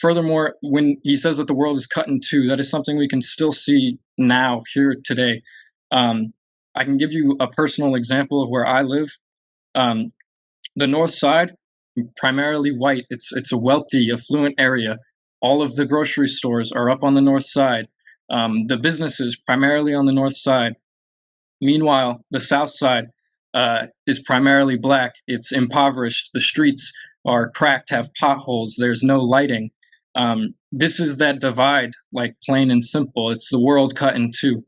Furthermore, when he says that the world is cut in two, that is something we can still see now, here, today. I can give you a personal example of where I live. The North Side, primarily white. It's a wealthy, affluent area. All of the grocery stores are up on the North Side. The businesses primarily on the North Side. Meanwhile, the South Side is primarily Black. It's impoverished. The streets are cracked, have potholes. There's no lighting. This is that divide, like plain and simple. It's the world cut in two.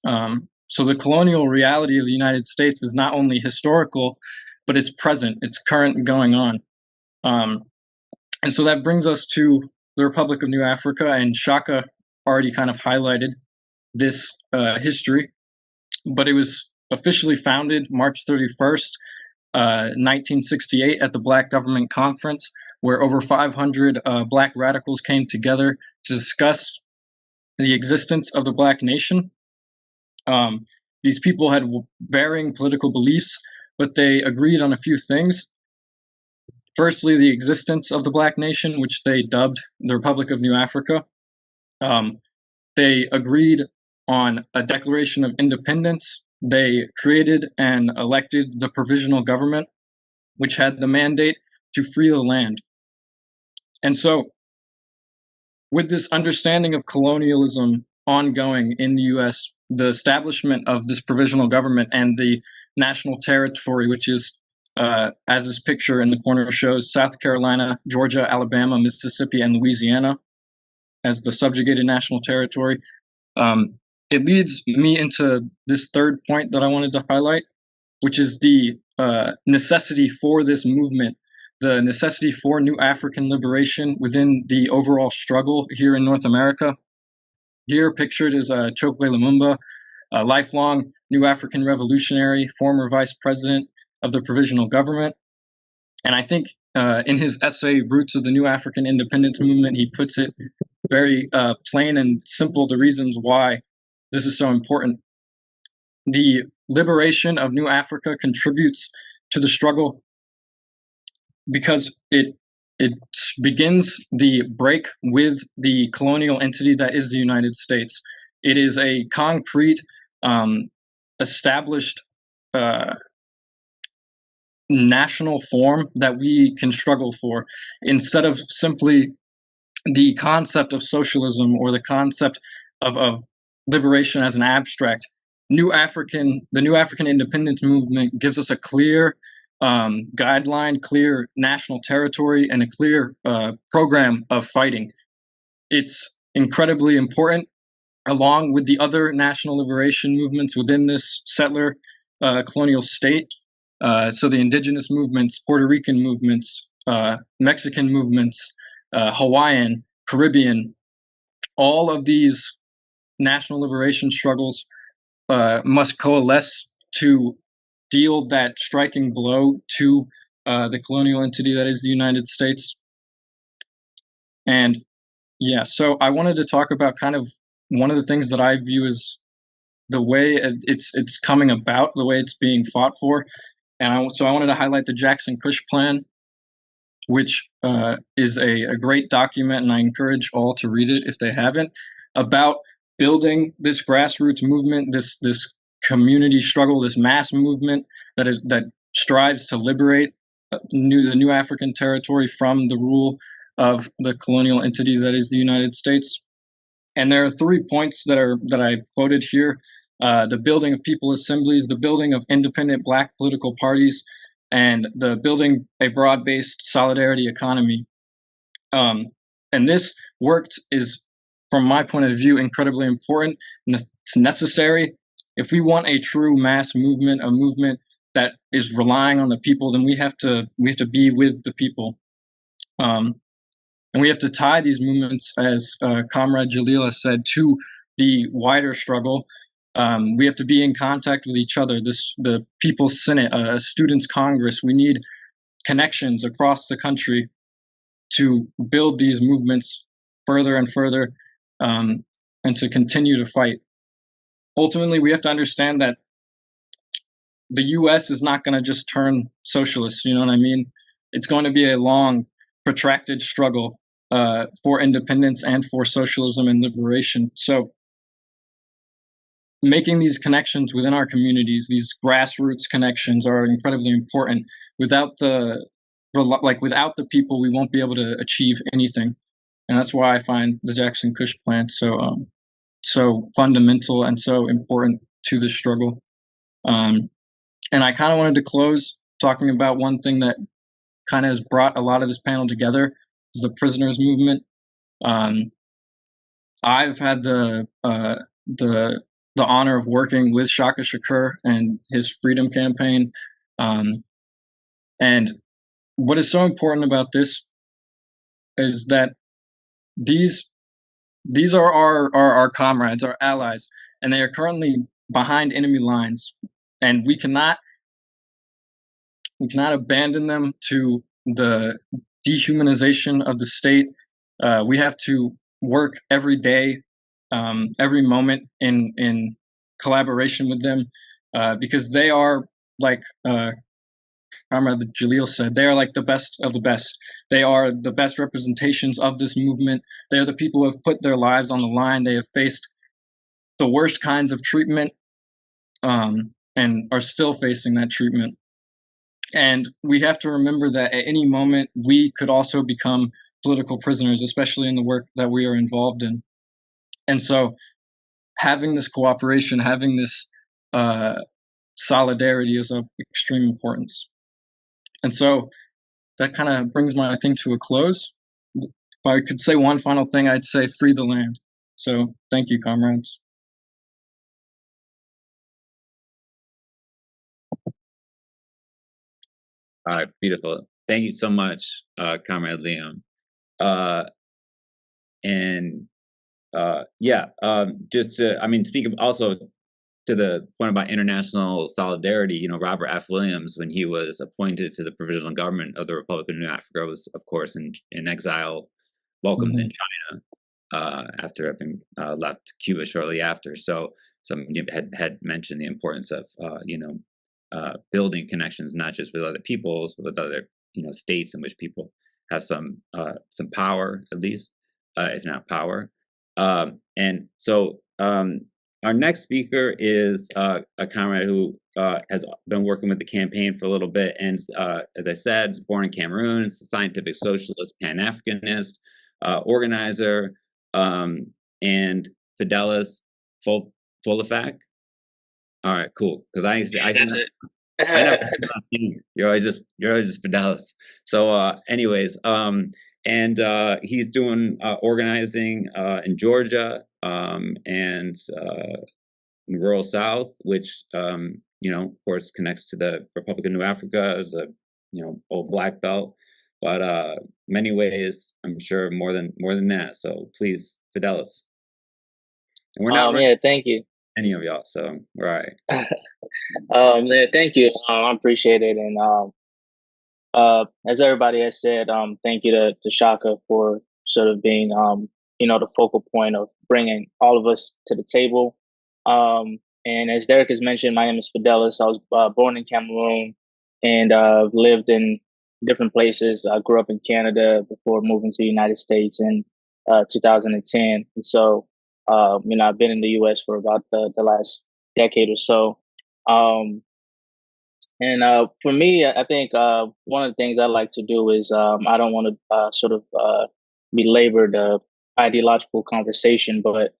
So the colonial reality of the United States is not only historical, but it's present. It's current and going on. And so that brings us to the Republic of New Africa, and Shaka already kind of highlighted this history, but it was officially founded March 31st, 1968 at the Black Government Conference, where over 500 Black radicals came together to discuss the existence of the Black nation. These people had varying political beliefs, but they agreed on a few things. Firstly, the existence of the Black nation, which they dubbed the Republic of New Africa. They agreed on a Declaration of Independence. They created and elected the provisional government, which had the mandate to free the land. And so, with this understanding of colonialism ongoing in the US, the establishment of this provisional government and the national territory, which is, as this picture in the corner shows, South Carolina, Georgia, Alabama, Mississippi, and Louisiana as the subjugated national territory. It leads me into this third point that I wanted to highlight, which is the necessity for this movement, the necessity for new African liberation within the overall struggle here in North America. Here pictured is Chokwe Lumumba, a lifelong new African revolutionary, former vice president of the provisional government. And I think in his essay, Roots of the New African Independence Movement, he puts it very plain and simple, the reasons why this is so important. The liberation of New Africa contributes to the struggle because it begins the break with the colonial entity that is the United States. It is a concrete, established national form that we can struggle for, instead of simply the concept of socialism or the concept of liberation as an abstract. The New African Independence Movement gives us a clear guideline, clear national territory, and a clear program of fighting. It's incredibly important, along with the other national liberation movements within this settler colonial state. So the indigenous movements, Puerto Rican movements, Mexican movements, Hawaiian, Caribbean, all of these national liberation struggles must coalesce to deal that striking blow to the colonial entity that is the United States. And yeah, so I wanted to talk about kind of one of the things that I view as the way it's coming about, the way it's being fought for. And so I wanted to highlight the Jackson Kush Plan, which is a great document, and I encourage all to read it if they haven't, about building this grassroots movement, this community struggle, this mass movement that strives to liberate the new African territory from the rule of the colonial entity that is the United States. And there are 3 points that I quoted here: the building of people assemblies, the building of independent Black political parties, and the building a broad-based solidarity economy. And this work is, from my point of view, incredibly important, and it's necessary. If we want a true mass movement, a movement that is relying on the people, then we have to be with the people. And we have to tie these movements, as Comrade Jalil has said, to the wider struggle. We have to be in contact with each other. The People's Senate, a Students' Congress. We need connections across the country to build these movements further and further, and to continue to fight. Ultimately, we have to understand that the U.S. is not going to just turn socialist. You know what I mean? It's going to be a long, protracted struggle for independence and for socialism and liberation. So making these connections within our communities, these grassroots connections, are incredibly important. Without the people, we won't be able to achieve anything. And that's why I find the Jackson Kush Plan so fundamental and so important to this struggle. And I kind of wanted to close talking about one thing that kind of has brought a lot of this panel together, is the prisoners movement. I've had the honor of working with Shaka Shakur and his freedom campaign. And what is so important about this is that these are our comrades, our allies, and they are currently behind enemy lines. And we cannot abandon them to the dehumanization of the state. We have to work every day, every moment in collaboration with them, because they are like Comrade Jalil said, they are like the best of the best. They are the best representations of this movement. They are the people who have put their lives on the line. They have faced the worst kinds of treatment, and are still facing that treatment. And we have to remember that at any moment, we could also become political prisoners, especially in the work that we are involved in. And so having this cooperation, having this solidarity is of extreme importance. And so that kind of brings my thing to a close. If I could say one final thing, I'd say free the land. So thank you, comrades. All right, beautiful. Thank you so much, Comrade Liam. Just to, speak also to the point about international solidarity, Robert F. Williams, when he was appointed to the provisional government of the Republic of New Africa, was, of course, in exile, welcomed in China after having left Cuba shortly after. So some had mentioned the importance of, building connections, not just with other peoples, but with other, states in which people have some power, at least, if not power. And so our next speaker is a comrade who has been working with the campaign for a little bit, and as I said, is born in Cameroon. Is a scientific socialist, Pan-Africanist, organizer, and Fidelis Folafak. All right, cool. Because That's it. I know you're always just Fidelis. So, anyways, and he's doing organizing in Georgia and in rural South, which of course connects to the Republic of New Africa as a old black belt, but many ways I'm sure more than that. So please, Fidelis. And we're not thank you. Any of y'all, so right. Thank you. I appreciate it, and as everybody has said, thank you to Shaka for sort of being, the focal point of bringing all of us to the table. And as Derek has mentioned, my name is Fidelis. I was born in Cameroon and lived in different places. I grew up in Canada before moving to the United States in 2010. And so, I've been in the U.S. for about the last decade or so. And for me, I think one of the things I like to do is I don't want to belabor the ideological conversation, but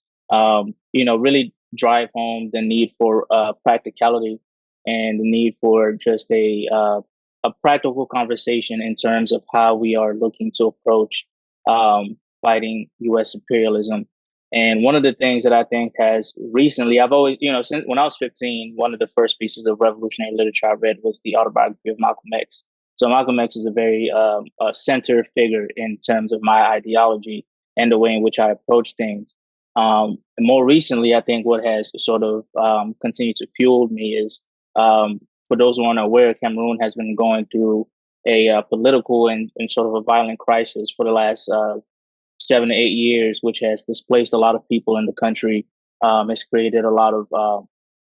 really drive home the need for practicality and the need for just a practical conversation in terms of how we are looking to approach fighting U.S. imperialism. And one of the things that I think has recently, I've always, since when I was 15, one of the first pieces of revolutionary literature I read was the autobiography of Malcolm X. So Malcolm X is a very center figure in terms of my ideology and the way in which I approach things. And more recently, I think what has sort of continued to fuel me is, for those who aren't aware, Cameroon has been going through a political and sort of a violent crisis for the last 7 to 8 years, which has displaced a lot of people in the country. It's created a lot of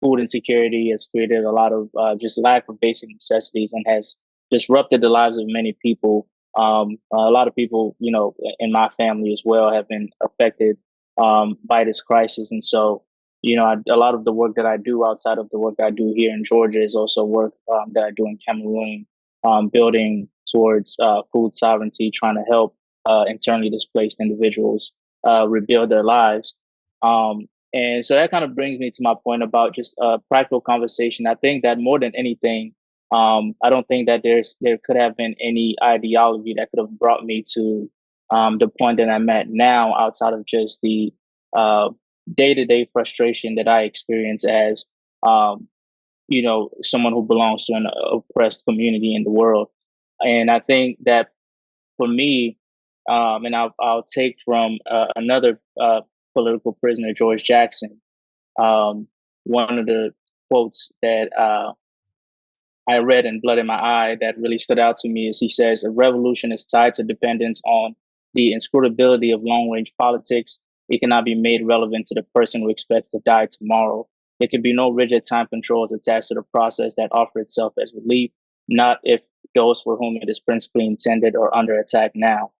food insecurity. It's created a lot of just lack of basic necessities and has disrupted the lives of many people. A lot of people, in my family as well, have been affected by this crisis. And so, a lot of the work that I do outside of the work I do here in Georgia is also work that I do in Cameroon, building towards food sovereignty, trying to help internally displaced individuals rebuild their lives. And so that kind of brings me to my point about just practical conversation. I think that more than anything, I don't think that there could have been any ideology that could have brought me to the point that I'm at now, outside of just the day-to-day frustration that I experience as someone who belongs to an oppressed community in the world. And I think that for me, and I'll take from another political prisoner, George Jackson. One of the quotes that I read in Blood in My Eye that really stood out to me is he says a revolution is tied to dependence on the inscrutability of long range politics. It cannot be made relevant to the person who expects to die tomorrow. There can be no rigid time controls attached to the process that offer itself as relief, not if those for whom it is principally intended are under attack now.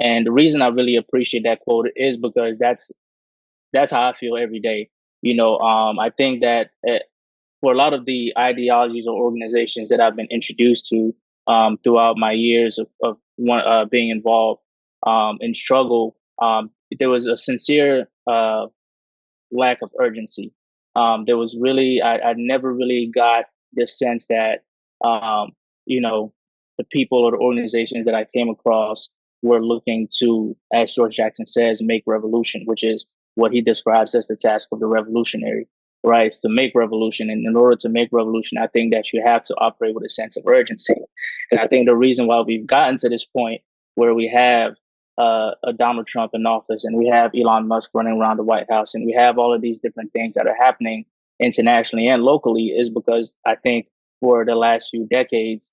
And the reason I really appreciate that quote is because that's how I feel every day. I think that for a lot of the ideologies or organizations that I've been introduced to throughout my years of being involved in struggle, there was a sincere lack of urgency. There was really, I never really got the sense that, the people or the organizations that I came across were looking to, as George Jackson says, make revolution, which is what he describes as the task of the revolutionary, right? It's to make revolution. And in order to make revolution, I think that you have to operate with a sense of urgency. And I think the reason why we've gotten to this point where we have a Donald Trump in office and we have Elon Musk running around the White House and we have all of these different things that are happening internationally and locally is because I think for the last few decades,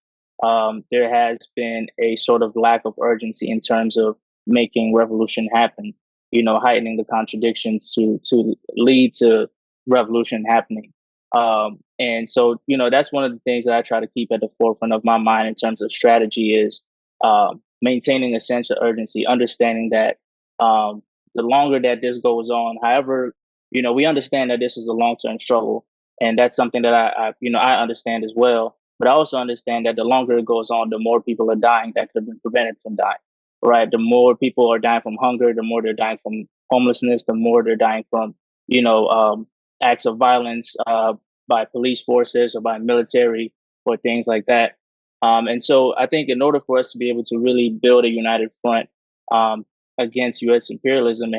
there has been a sort of lack of urgency in terms of making revolution happen, heightening the contradictions to lead to revolution happening. And so, that's one of the things that I try to keep at the forefront of my mind in terms of strategy is maintaining a sense of urgency, understanding that the longer that this goes on, however, we understand that this is a long-term struggle, and that's something that I understand as well. But I also understand that the longer it goes on, the more people are dying that could have been prevented from dying, right? The more people are dying from hunger, the more they're dying from homelessness, the more they're dying from, acts of violence by police forces or by military or things like that. And so I think in order for us to be able to really build a united front against U.S. imperialism,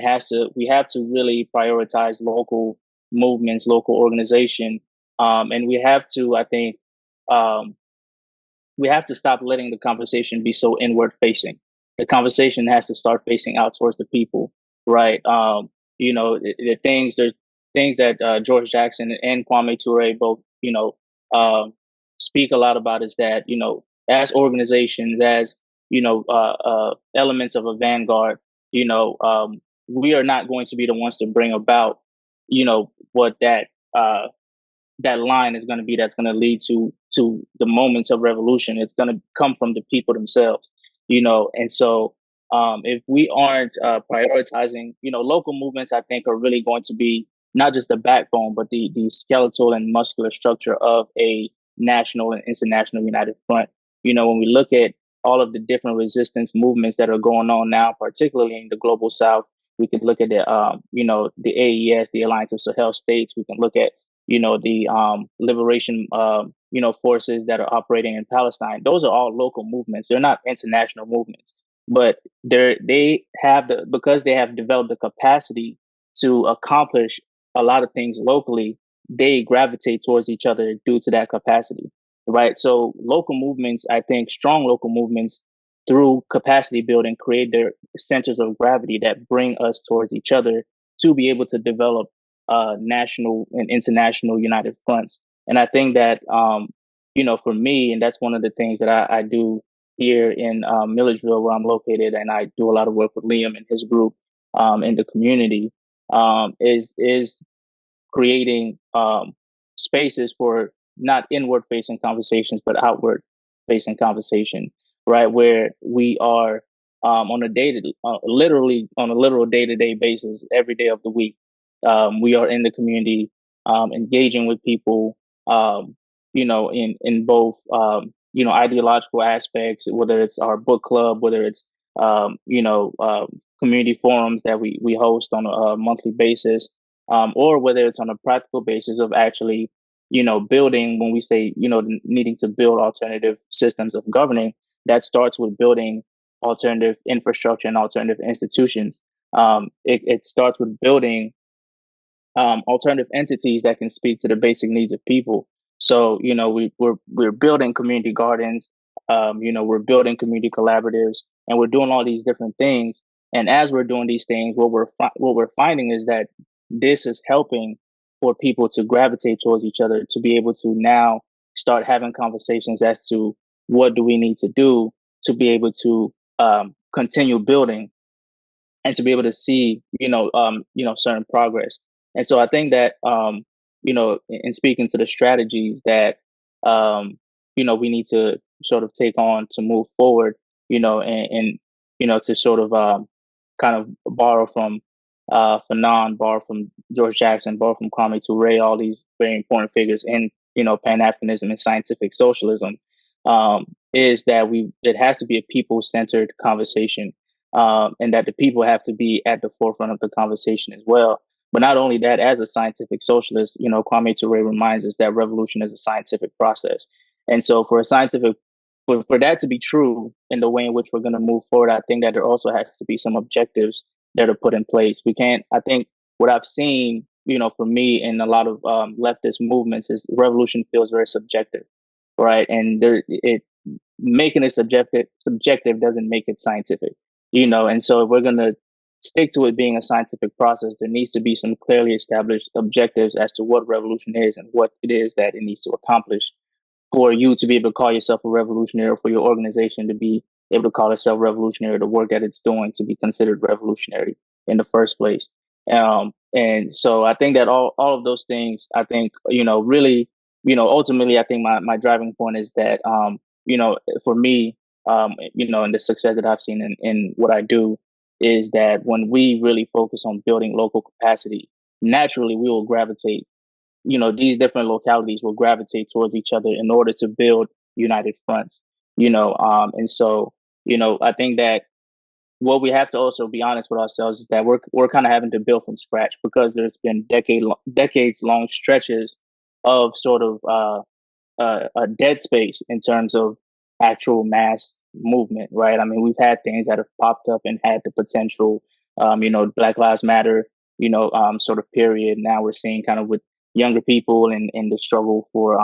we have to really prioritize local movements, local organization, and we have to, I think, we have to stop letting the conversation be so inward facing. The conversation has to start facing out towards the people, right? The things that George Jackson and Kwame Ture both, speak a lot about is that, as organizations, as, elements of a vanguard, we are not going to be the ones to bring about, what that line is going to be that's going to lead to the moments of revolution. It's going to come from the people themselves, and so if we aren't prioritizing, local movements, I think are really going to be not just the backbone, but the skeletal and muscular structure of a national and international united front. When we look at all of the different resistance movements that are going on now, particularly in the global South, we could look at the AES, the Alliance of Sahel States. We can look at the liberation, forces that are operating in Palestine. Those are all local movements. They're not international movements, but because they have developed the capacity to accomplish a lot of things locally, they gravitate towards each other due to that capacity, right? So local movements, I think strong local movements through capacity building create their centers of gravity that bring us towards each other to be able to develop national and international united fronts. And I think that, for me, and that's one of the things that I do here in Milledgeville, where I'm located, and I do a lot of work with Liam and his group in the community, is creating spaces for not inward facing conversations, but outward facing conversation, right? Where we are on a literal day-to-day basis, every day of the week. We are in the community, engaging with people, in both, ideological aspects, whether it's our book club, whether it's, community forums that we host on a monthly basis, or whether it's on a practical basis of actually, building, when we say, needing to build alternative systems of governing, that starts with building alternative infrastructure and alternative institutions. It starts with building alternative entities that can speak to the basic needs of people. So, we're building community gardens, we're building community collaboratives, and we're doing all these different things. And as we're doing these things, what we're finding is that this is helping for people to gravitate towards each other, to be able to now start having conversations as to what do we need to do to be able to continue building and to be able to see, certain progress. And so I think that, in speaking to the strategies that, we need to sort of take on to move forward, and to sort of kind of borrow from Fanon, borrow from George Jackson, borrow from Kwame Ture, all these very important figures in, Pan-Africanism and scientific socialism, is that it has to be a people-centered conversation, and that the people have to be at the forefront of the conversation as well. But not only that, as a scientific socialist, Kwame Ture reminds us that revolution is a scientific process. And so for that to be true in the way in which we're going to move forward, I think that there also has to be some objectives that are put in place. I think what I've seen, for me in a lot of leftist movements is revolution feels very subjective, right? And making it subjective doesn't make it scientific, and so if we're going to stick to it being a scientific process, there needs to be some clearly established objectives as to what revolution is and what it is that it needs to accomplish for you to be able to call yourself a revolutionary, or for your organization to be able to call itself revolutionary, the work that it's doing to be considered revolutionary in the first place. And so I think that all of those things, I think, really, ultimately, I think my driving point is that, for me, and the success that I've seen in what I do is that when we really focus on building local capacity, naturally we will gravitate, these different localities will gravitate towards each other in order to build united fronts, and so, I think that what we have to also be honest with ourselves is that we're kind of having to build from scratch, because there's been decades long stretches of sort of a dead space in terms of actual mass movement, right? I mean, we've had things that have popped up and had the potential, Black Lives Matter, sort of period. Now we're seeing kind of with younger people and the struggle for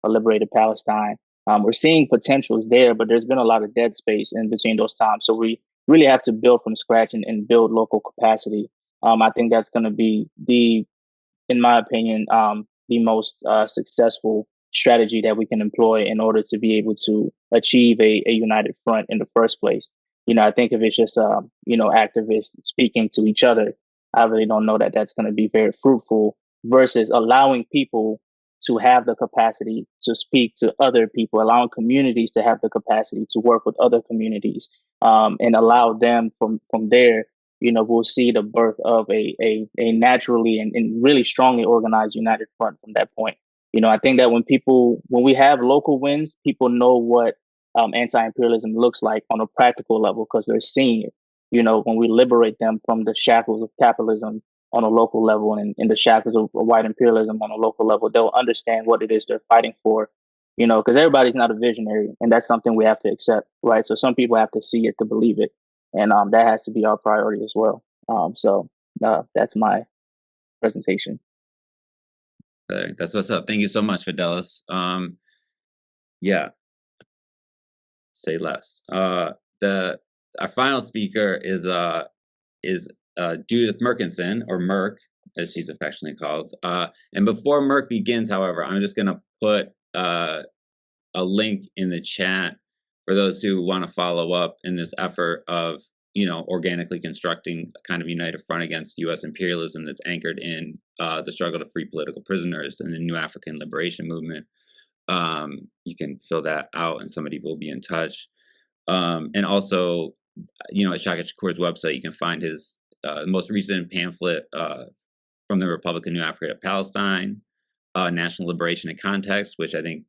a liberated Palestine. We're seeing potentials there, but there's been a lot of dead space in between those times. So we really have to build from scratch and build local capacity. I think that's going to be in my opinion, the most successful strategy that we can employ in order to be able to achieve a united front in the first place. I think if it's just, activists speaking to each other, I really don't know that that's going to be very fruitful, versus allowing people to have the capacity to speak to other people, allowing communities to have the capacity to work with other communities, and allow them from there, we'll see the birth of a naturally and really strongly organized united front from that point. I think that when we have local wins, people know what anti-imperialism looks like on a practical level, because they're seeing it. When we liberate them from the shackles of capitalism on a local level and in the shackles of white imperialism on a local level, they'll understand what it is they're fighting for, because everybody's not a visionary, and that's something we have to accept, right? So some people have to see it to believe it, and that has to be our priority as well. So that's my presentation. That's what's up. Thank you so much, Fidelis. Yeah, say less. Our final speaker is Judith Merkinson, or Merk, as she's affectionately called. And before Merk begins, however, I'm just going to put a link in the chat for those who want to follow up in this effort of, organically constructing a kind of united front against U.S. imperialism that's anchored in the struggle to free political prisoners and the new African liberation movement. You can fill that out, and somebody will be in touch. And also, at Shaka Shakur's website, you can find his most recent pamphlet from the Republic of New Africa to Palestine, National Liberation and Context, which I think,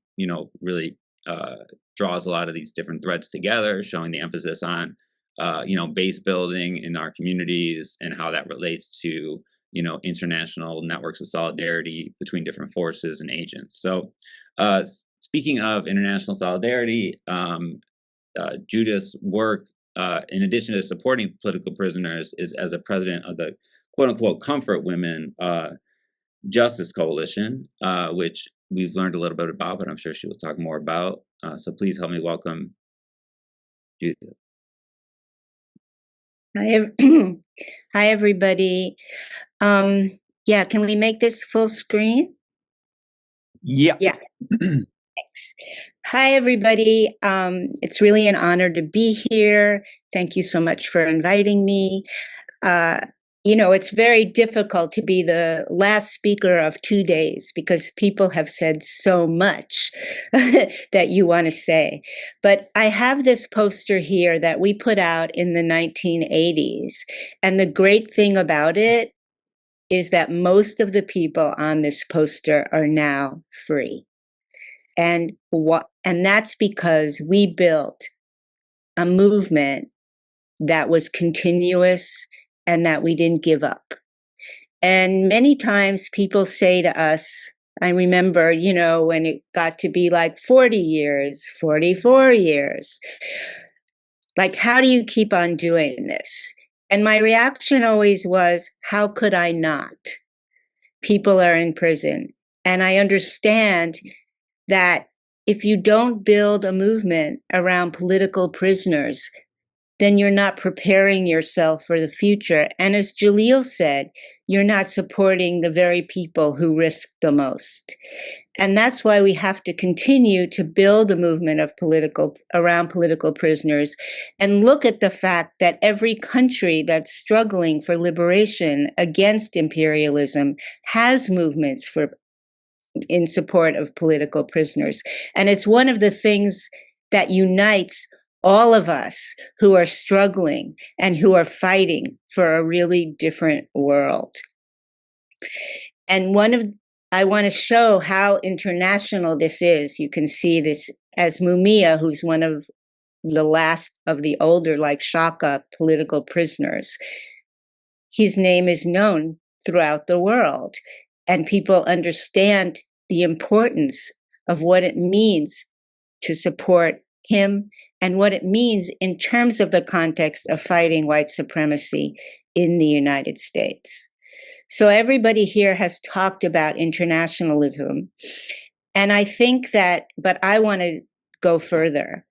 really draws a lot of these different threads together, showing the emphasis on, base building in our communities and how that relates to, international networks of solidarity between different forces and agents. So speaking of international solidarity, Judith's work, in addition to supporting political prisoners, is as a president of the quote-unquote Comfort Women Justice Coalition, which we've learned a little bit about, but I'm sure she will talk more about. So please help me welcome Judith. Hi, everybody. Yeah, can we make this full screen? Yeah. Yeah. Thanks. Hi, everybody. It's really an honor to be here. Thank you so much for inviting me. It's very difficult to be the last speaker of 2 days because people have said so much that you want to say. But I have this poster here that we put out in the 1980s. And the great thing about it is that most of the people on this poster are now free. And that's because we built a movement that was continuous and that we didn't give up. And many times people say to us, I remember, when it got to be like 40 years, 44 years, like, how do you keep on doing this? And my reaction always was, how could I not? People are in prison. And I understand that if you don't build a movement around political prisoners, then you're not preparing yourself for the future. And as Jalil said, you're not supporting the very people who risk the most. And that's why we have to continue to build a movement of around political prisoners and look at the fact that every country that's struggling for liberation against imperialism has movements in support of political prisoners. And it's one of the things that unites all of us who are struggling and who are fighting for a really different world. And I want to show how international this is. You can see this as Mumia, who's one of the last of the older, like Shaka, political prisoners. His name is known throughout the world, and people understand the importance of what it means to support him and what it means in terms of the context of fighting white supremacy in the United States. So everybody here has talked about internationalism. And I think but I want to go further.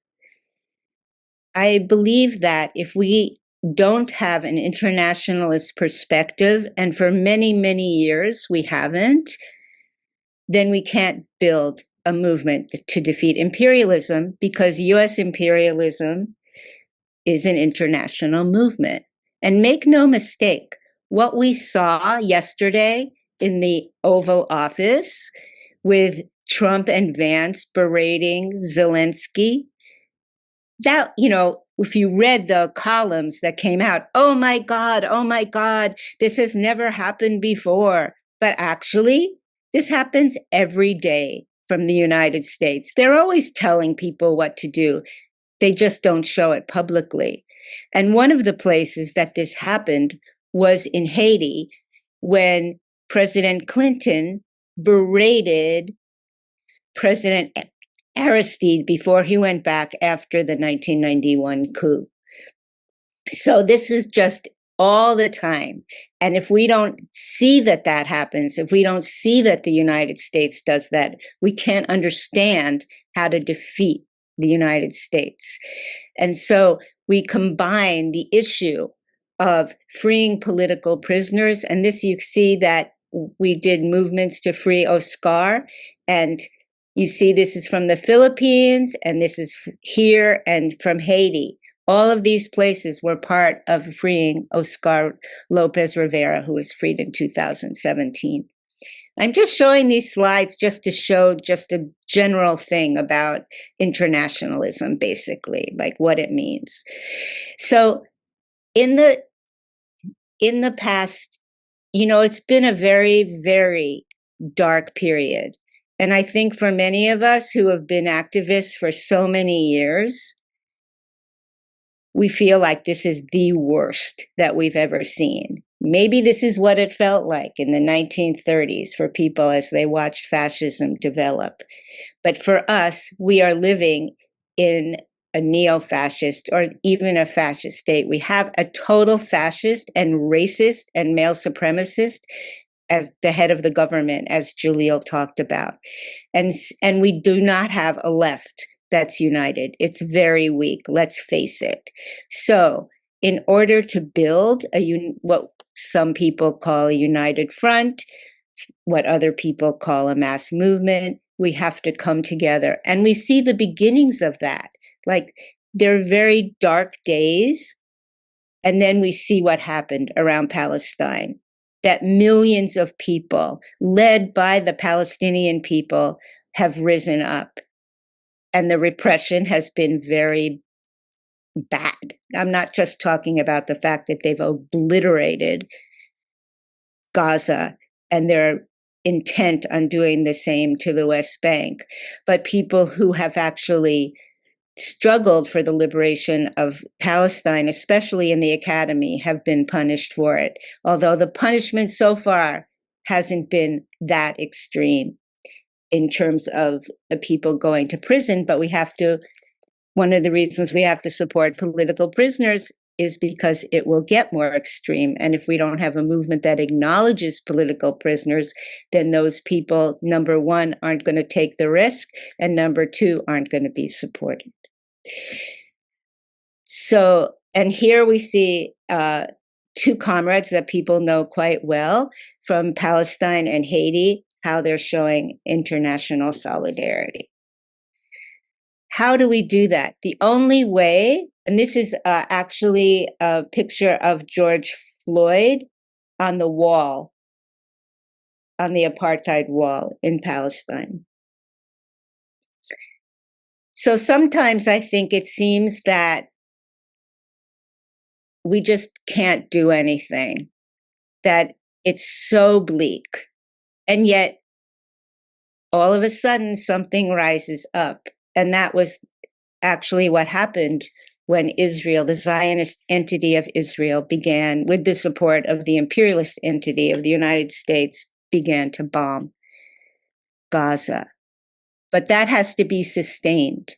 I believe that if we don't have an internationalist perspective, and for many, many years we haven't, then we can't build a movement to defeat imperialism, because US imperialism is an international movement. And make no mistake, what we saw yesterday in the Oval Office with Trump and Vance berating Zelensky, that, if you read the columns that came out, oh my God, this has never happened before. But actually, this happens every day from the United States. They're always telling people what to do. They just don't show it publicly. And one of the places that this happened was in Haiti, when President Clinton berated President Aristide before he went back after the 1991 coup. So this is just all the time. And if we don't see that happens, if we don't see that the United States does that, we can't understand how to defeat the United States. And so we combine the issue of freeing political prisoners. And this, you see that we did movements to free Oscar. And you see this is from the Philippines, and this is here, and from Haiti. All of these places were part of freeing Oscar Lopez Rivera, who was freed in 2017. I'm just showing these slides just to show just a general thing about internationalism, basically, like what it means. So in the past, it's been a very, very dark period. And I think for many of us who have been activists for so many years, we feel like this is the worst that we've ever seen. Maybe this is what it felt like in the 1930s for people as they watched fascism develop. But for us, we are living in a neo-fascist or even a fascist state. We have a total fascist and racist and male supremacist as the head of the government, as Jalil talked about. And we do not have a left that's united. It's very weak, let's face it. So in order to build what some people call a united front, what other people call a mass movement, we have to come together. And we see the beginnings of that. Like, they're very dark days. And then we see what happened around Palestine, that millions of people, led by the Palestinian people, have risen up. And the repression has been very bad. I'm not just talking about the fact that they've obliterated Gaza and they're intent on doing the same to the West Bank, but people who have actually struggled for the liberation of Palestine, especially in the academy, have been punished for it. Although the punishment so far hasn't been that extreme in terms of the people going to prison, but we have to, one of the reasons we have to support political prisoners is because it will get more extreme. And if we don't have a movement that acknowledges political prisoners, then those people, number one, aren't going to take the risk, and number two, aren't going to be supported. So, and here we see two comrades that people know quite well from Palestine and Haiti, how they're showing international solidarity. How do we do that? The only way, and this is actually a picture of George Floyd on the wall, on the apartheid wall in Palestine. So sometimes I think it seems that we just can't do anything, that it's so bleak. And yet, all of a sudden, something rises up. And that was actually what happened when Israel, the Zionist entity of Israel, began, with the support of the imperialist entity of the United States, began to bomb Gaza. But that has to be sustained.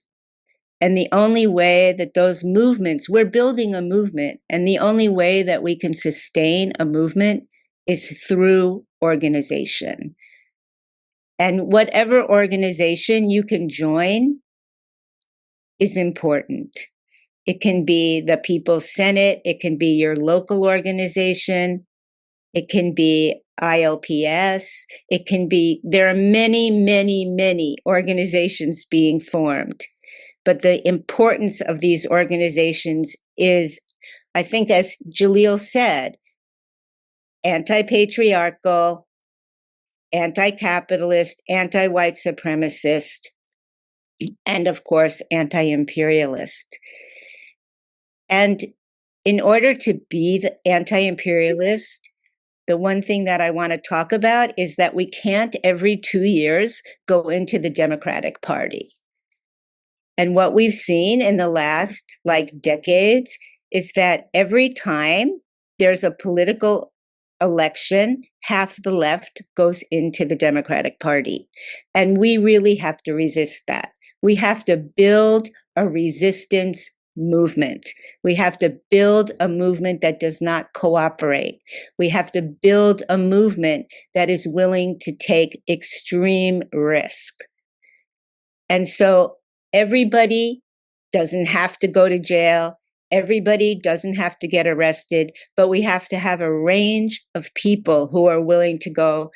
And the only way that those movements, we're building a movement, and the only way that we can sustain a movement is through organization. And whatever organization you can join is important. It can be the People's Senate, it can be your local organization, it can be ILPS, it can be, there are many, many, many organizations being formed. But the importance of these organizations is, I think, as Jalil said, anti-patriarchal, anti-capitalist, anti-white supremacist, and of course, anti-imperialist. And in order to be the anti-imperialist, the one thing that I want to talk about is that we can't every 2 years go into the Democratic Party. And what we've seen in the last decades is that every time there's a political election, half the left goes into the Democratic Party. And we really have to resist that. We have to build a resistance movement. We have to build a movement that does not cooperate. We have to build a movement that is willing to take extreme risk. And so everybody doesn't have to go to jail. Everybody doesn't have to get arrested, but we have to have a range of people who are willing to go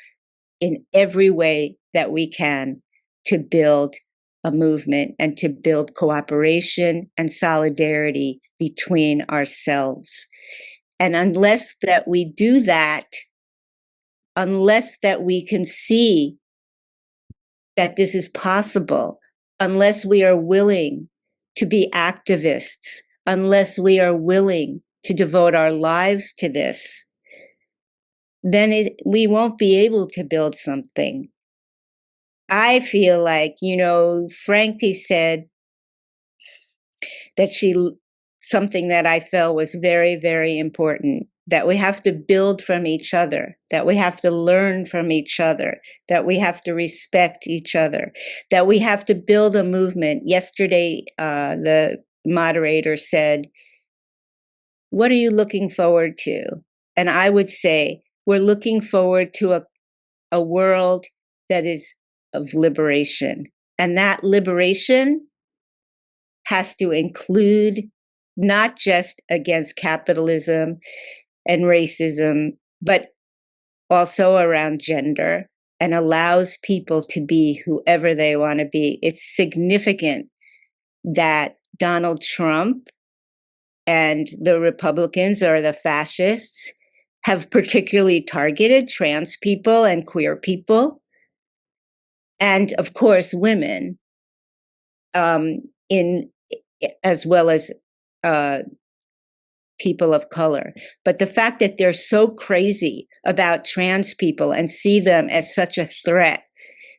in every way that we can to build a movement and to build cooperation and solidarity between ourselves. And unless that we do that, unless that we can see that this is possible, unless we are willing to be activists, unless we are willing to devote our lives to this, then we won't be able to build something. I feel like, Frankie said that something that I felt was very, very important, that we have to build from each other, that we have to learn from each other, that we have to respect each other, that we have to build a movement. Yesterday, the moderator said, "What are you looking forward to?" And I would say, we're looking forward to a world that is of liberation. And that liberation has to include not just against capitalism and racism, but also around gender, and allows people to be whoever they want to be. It's significant that Donald Trump and the Republicans or the fascists have particularly targeted trans people and queer people, and of course women, in as well as people of color. But the fact that they're so crazy about trans people and see them as such a threat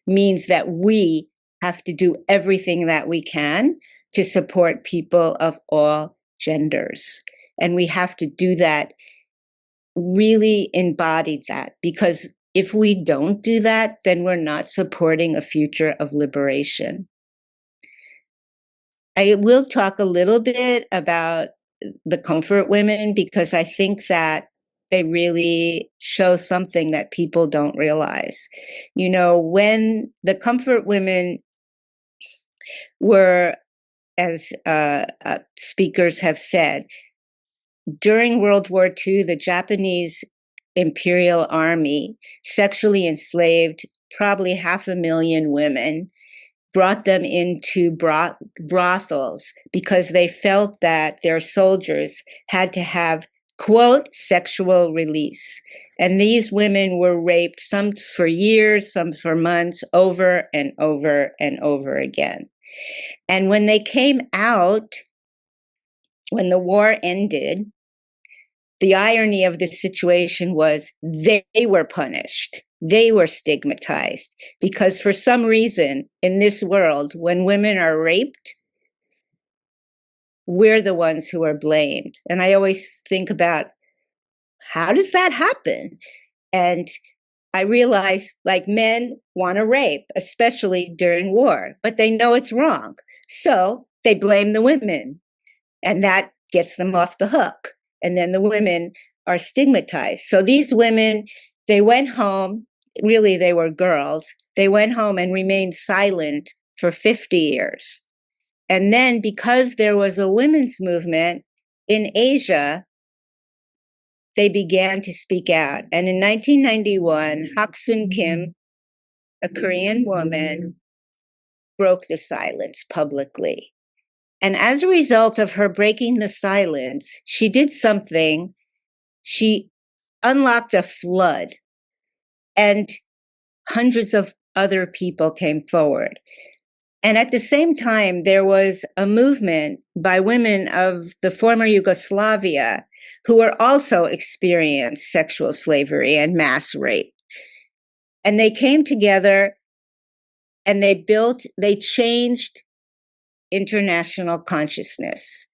means that we have to do everything that we can to support people of all genders. And we have to do that, really embody that, because if we don't do that, then we're not supporting a future of liberation. I will talk a little bit about the comfort women, because I think that they really show something that people don't realize. You know, when the comfort women were, as speakers have said, during World War II, the Japanese Imperial Army sexually enslaved probably 500,000 women, brought them into brothels because they felt that their soldiers had to have, quote, sexual release. And these women were raped, some for years, some for months, over and over and over again. And when they came out, when the war ended, the irony of the situation was they were punished. They were stigmatized because for some reason in this world, when women are raped, we're the ones who are blamed. And I always think about, how does that happen? And I realize, like, men want to rape, especially during war, but they know it's wrong. So they blame the women, and that gets them off the hook. And then the women are stigmatized. So these women, they went home, really they were girls, they went home and remained silent for 50 years. And then because there was a women's movement in Asia, they began to speak out. And in 1991, Haksun Kim, a Korean woman, broke the silence publicly. And as a result of her breaking the silence, she did something. She unlocked a flood, and hundreds of other people came forward. And at the same time, there was a movement by women of the former Yugoslavia who were also experienced sexual slavery and mass rape. And they came together and they changed international consciousness.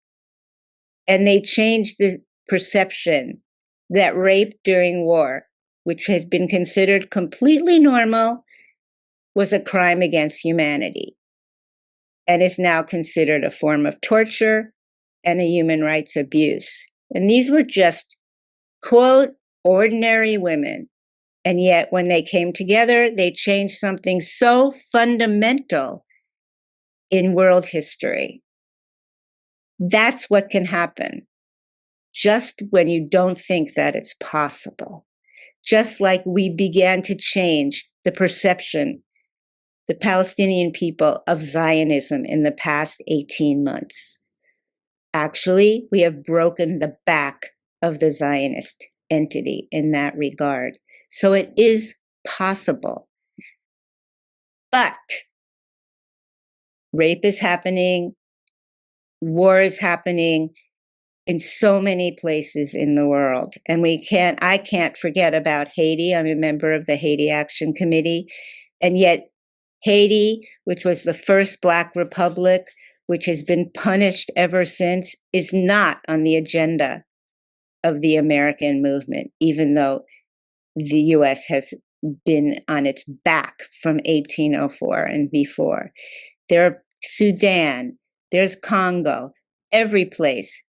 And they changed the perception that rape during war, which has been considered completely normal, was a crime against humanity and is now considered a form of torture and a human rights abuse. And these were just, quote, ordinary women. And yet when they came together, they changed something so fundamental in world history. That's what can happen just when you don't think that it's possible. Just like we began to change the perception, the Palestinian people, of Zionism in the past 18 months. Actually, we have broken the back of the Zionist entity in that regard. So it is possible. But rape is happening, war is happening in so many places in the world. And I can't forget about Haiti. I'm a member of the Haiti Action Committee. And yet Haiti, which was the first Black republic, which has been punished ever since, is not on the agenda of the American movement, even though the US has been on its back from 1804 and before. There's Sudan, there's Congo, every place.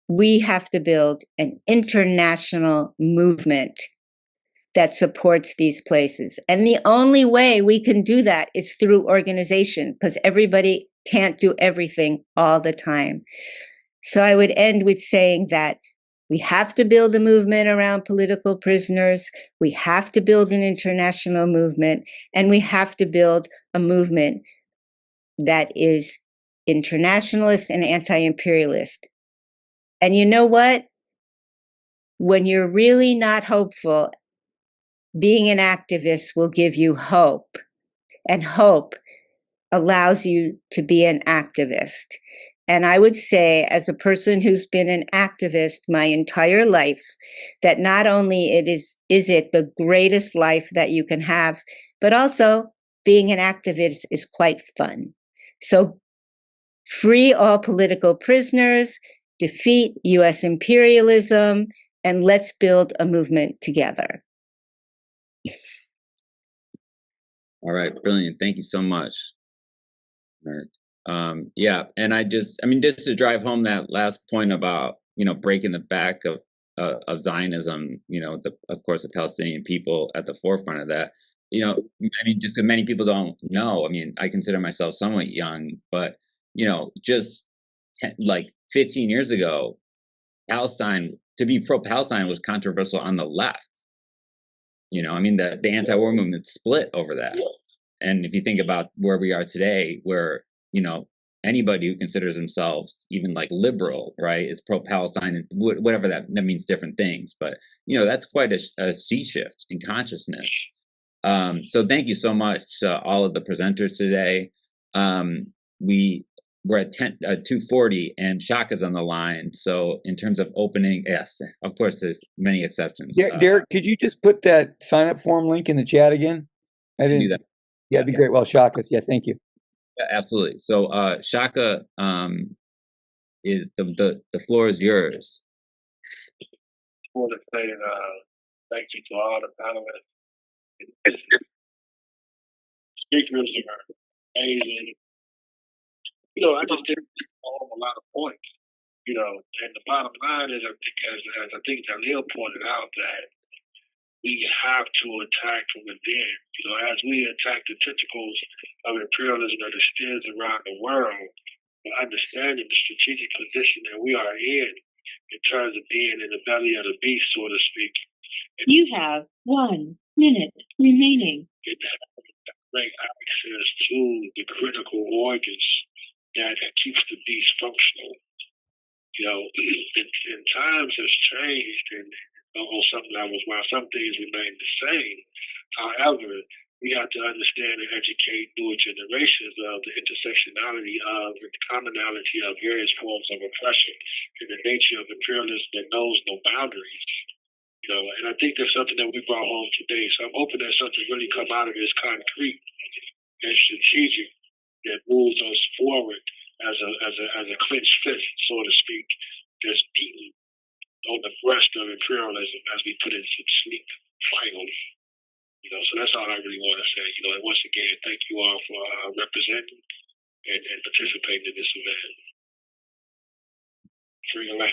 We have to build an international movement that supports these places. And the only way we can do that is through organization, because everybody can't do everything all the time. So I would end with saying that We have to build a movement around political prisoners. We have to build an international movement, and we have to build a movement that is internationalist and anti-imperialist. And you know what? When you're really not hopeful, being an activist will give you hope. And hope allows you to be an activist. And I would say, as a person who's been an activist my entire life, that not only is it the greatest life that you can have, but also being an activist is quite fun. So free all political prisoners, defeat US imperialism, and let's build a movement together. All right, brilliant. Thank you so much. Yeah, and just to drive home that last point about, breaking the back of Zionism, of course, the Palestinian people at the forefront of that. Just because many people don't know. I consider myself somewhat young, but just 15 years ago, Palestine, to be pro-Palestine was controversial on the left. The anti-war movement split over that. And if you think about where we are today, where, anybody who considers themselves even liberal, right, is pro-Palestine, and whatever that means, different things. But, that's quite a sea shift in consciousness. So thank you so much to all of the presenters today. We're at 2:40 and Shaka's on the line. So in terms of opening, yes, of course, there's many exceptions. Derek, could you just put that sign up form link in the chat again? I didn't do that. Yeah, it'd be great. Well, Shaka's, yeah, thank you. Yeah, absolutely. So Shaka, is the floor is yours. I want to say thank you to all the panelists. Speakers are amazing. I just did a lot of points. And the bottom line is, I think, as I think Jalil pointed out, that we have to attack from within. As we attack the tentacles of imperialism that extends around the world, understanding the strategic position that we are in terms of being in the belly of the beast, so to speak. You have 1 minute remaining. Direct access to the critical organs that keeps the beast functional. And times has changed, and on some levels, while some things remain the same. However, we have to understand and educate newer generations of the intersectionality of and commonality of various forms of oppression and the nature of imperialism that knows no boundaries. And I think that's something that we brought home today. So I'm hoping that something really come out of this concrete and strategic that moves us forward as a clenched fist, so to speak, that's beaten on the breast of imperialism as we put in some sleep, finally. So that's all I really want to say. And once again, thank you all for representing and participating in this event. Free the land.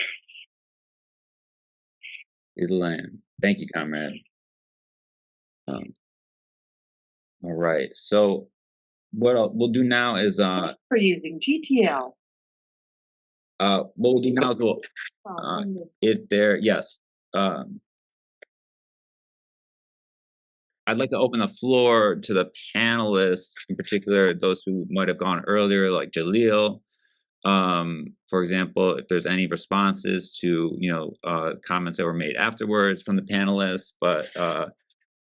Free the land. Thank you, comrade. All right. So what we'll do now is For using GTL. what we'll do now is I'd like to open the floor to the panelists, in particular those who might have gone earlier, like Jalil. For example, if there's any responses to comments that were made afterwards from the panelists, but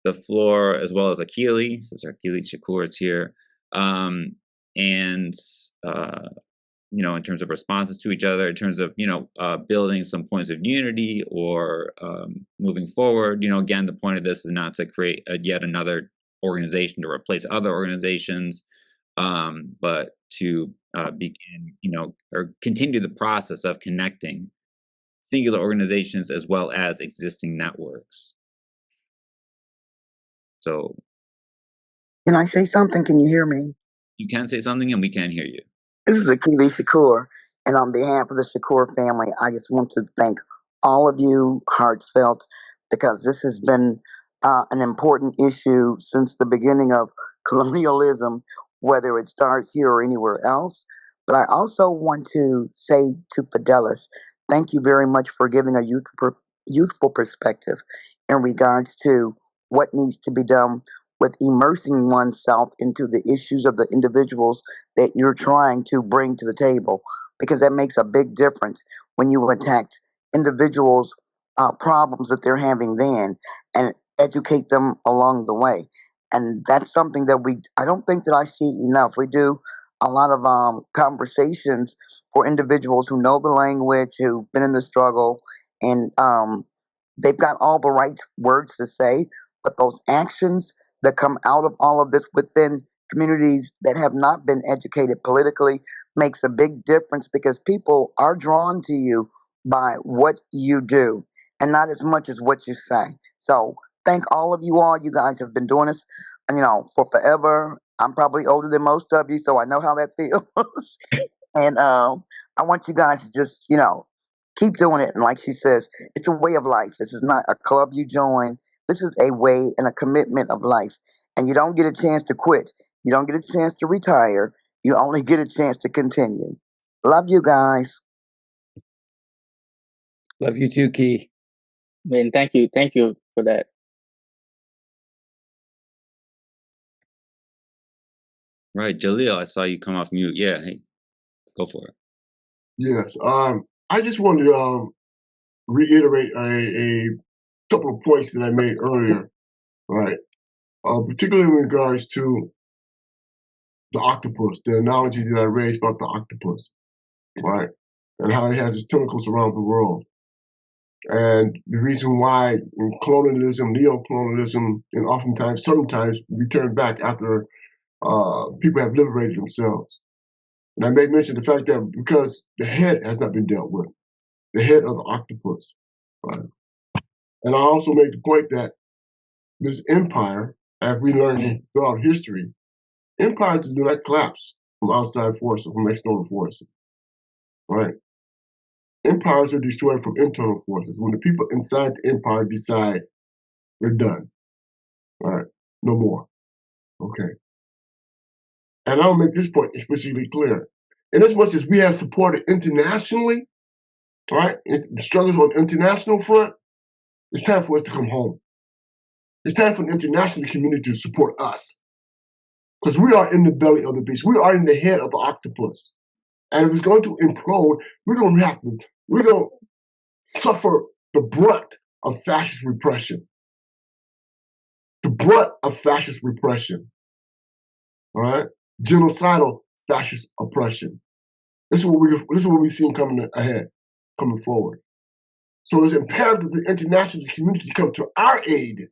the floor, as well as Akili, Sister Akili Shakur is here, and in terms of responses to each other, in terms of building some points of unity or moving forward. Again, the point of this is not to create yet another organization to replace other organizations, but to begin, or continue the process of connecting singular organizations as well as existing networks. So, can I say something? Can you hear me? You can say something, and we can hear you. This is Akili Shakur, and on behalf of the Shakur family, I just want to thank all of you, heartfelt, because this has been an important issue since the beginning of colonialism, whether it starts here or anywhere else. But I also want to say to Fidelis thank you very much for giving a youthful perspective in regards to what needs to be done with immersing oneself into the issues of the individuals that you're trying to bring to the table, because that makes a big difference when you attack individuals' problems that they're having then and educate them along the way. And that's something that I don't think that I see enough. We do a lot of conversations for individuals who know the language, who've been in the struggle, and they've got all the right words to say, but those actions that come out of all of this within communities that have not been educated politically makes a big difference, because people are drawn to you by what you do and not as much as what you say. So thank all of you all. You guys have been doing this, for forever. I'm probably older than most of you, so I know how that feels. And I want you guys to just, keep doing it. And like she says, it's a way of life. This is not a club you join. This is a way and a commitment of life. And you don't get a chance to quit. You don't get a chance to retire. You only get a chance to continue. Love you guys. Love you too, Key. And thank you for that. Right, Jalil, I saw you come off mute. Yeah, hey, go for it. Yes. I just wanted to reiterate a couple of points that I made earlier, right? Particularly in regards to the octopus, the analogy that I raised about the octopus, right? And how it has its tentacles around the world. And the reason why in colonialism, neo-colonialism, and oftentimes, sometimes return back after people have liberated themselves. And I may mention the fact that because the head has not been dealt with, the head of the octopus, right? And I also made the point that this empire, as we learned throughout history, empires do not collapse from outside forces, from external forces, right? Empires are destroyed from internal forces. When the people inside the empire decide we're done, right? No more, okay? And I'll make this point especially clear. In as much as we have supported internationally, right, the struggles on the international front, it's time for us to come home. It's time for the international community to support us. Because we are in the belly of the beast. We are in the head of the octopus. And if it's going to implode, we're going to suffer the brunt of fascist repression. The brunt of fascist repression. All right? Genocidal fascist oppression. This is what we see coming ahead, coming forward. So it's imperative that the international community come to our aid,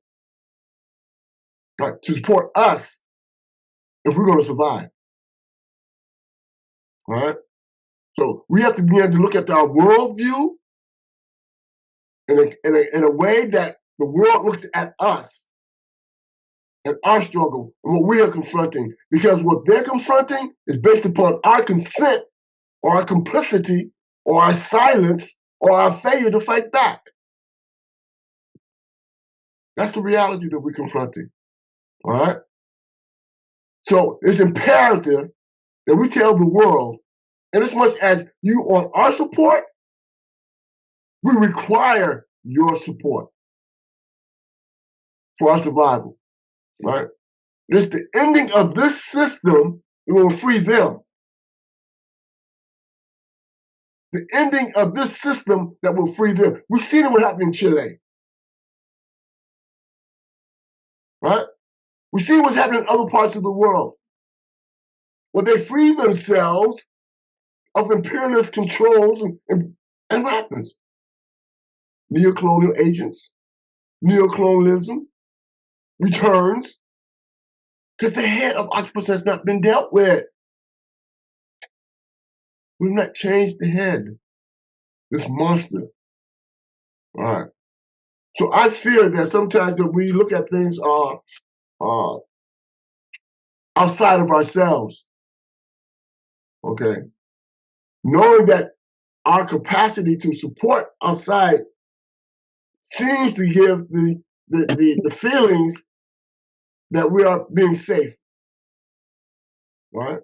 right, to support us if we're going to survive. All right? So we have to begin to look at our worldview in a way that the world looks at us and our struggle and what we are confronting. Because what they're confronting is based upon our consent or our complicity or our silence or our failure to fight back. That's the reality that we're confronting. All right? So it's imperative that we tell the world, and as much as you want our support, we require your support for our survival, right? It's the ending of this system that will free them. The ending of this system that will free them. We've seen what happened in Chile, right? We see what's happening in other parts of the world, where they free themselves of imperialist controls, and what happens? Neocolonial agents, neocolonialism returns because the head of octopus has not been dealt with. We've not changed the head, this monster. All right. So I fear that sometimes that we look at things outside of ourselves. Okay. Knowing that our capacity to support outside seems to give the feelings that we are being safe. Right?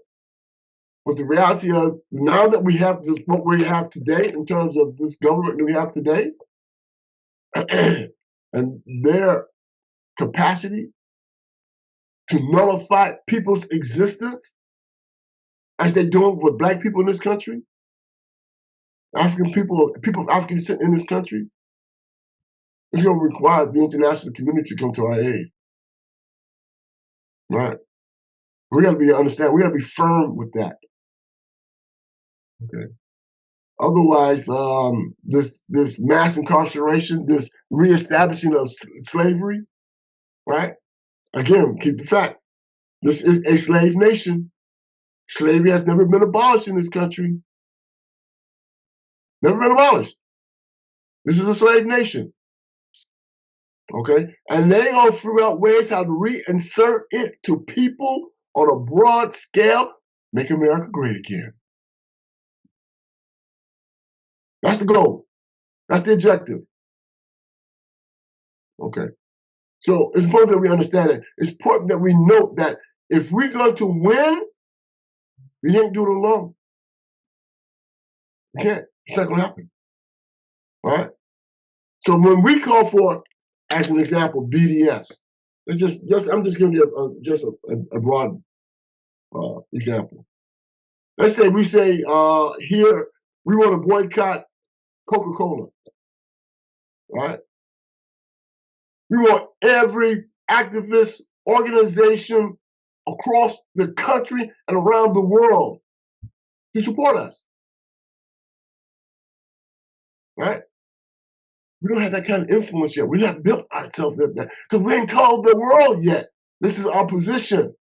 But the reality of now that we have this, what we have today in terms of this government that we have today, and their capacity to nullify people's existence, as they're doing with Black people in this country, African people of African descent in this country, it's going to require the international community to come to our aid. Right? We got to understand. We got to be firm with that. Okay. Otherwise, this mass incarceration, this reestablishing of slavery, right? Again, keep the fact. This is a slave nation. Slavery has never been abolished in this country. Never been abolished. This is a slave nation. Okay? And they're going to figure out ways how to reinsert it to people on a broad scale, make America great again. That's the goal. That's the objective. Okay. So it's important that we understand it. It's important that we note that if we're going to win, we ain't do it alone. We can't. It's not going to happen. All right? So when we call for, as an example, BDS, it's I'm just giving you a broad example. Let's say we say here we want to boycott Coca-Cola, right? We want every activist organization across the country and around the world to support us, right? We don't have that kind of influence yet. We're not built ourselves that because we ain't told the world yet. This is our position.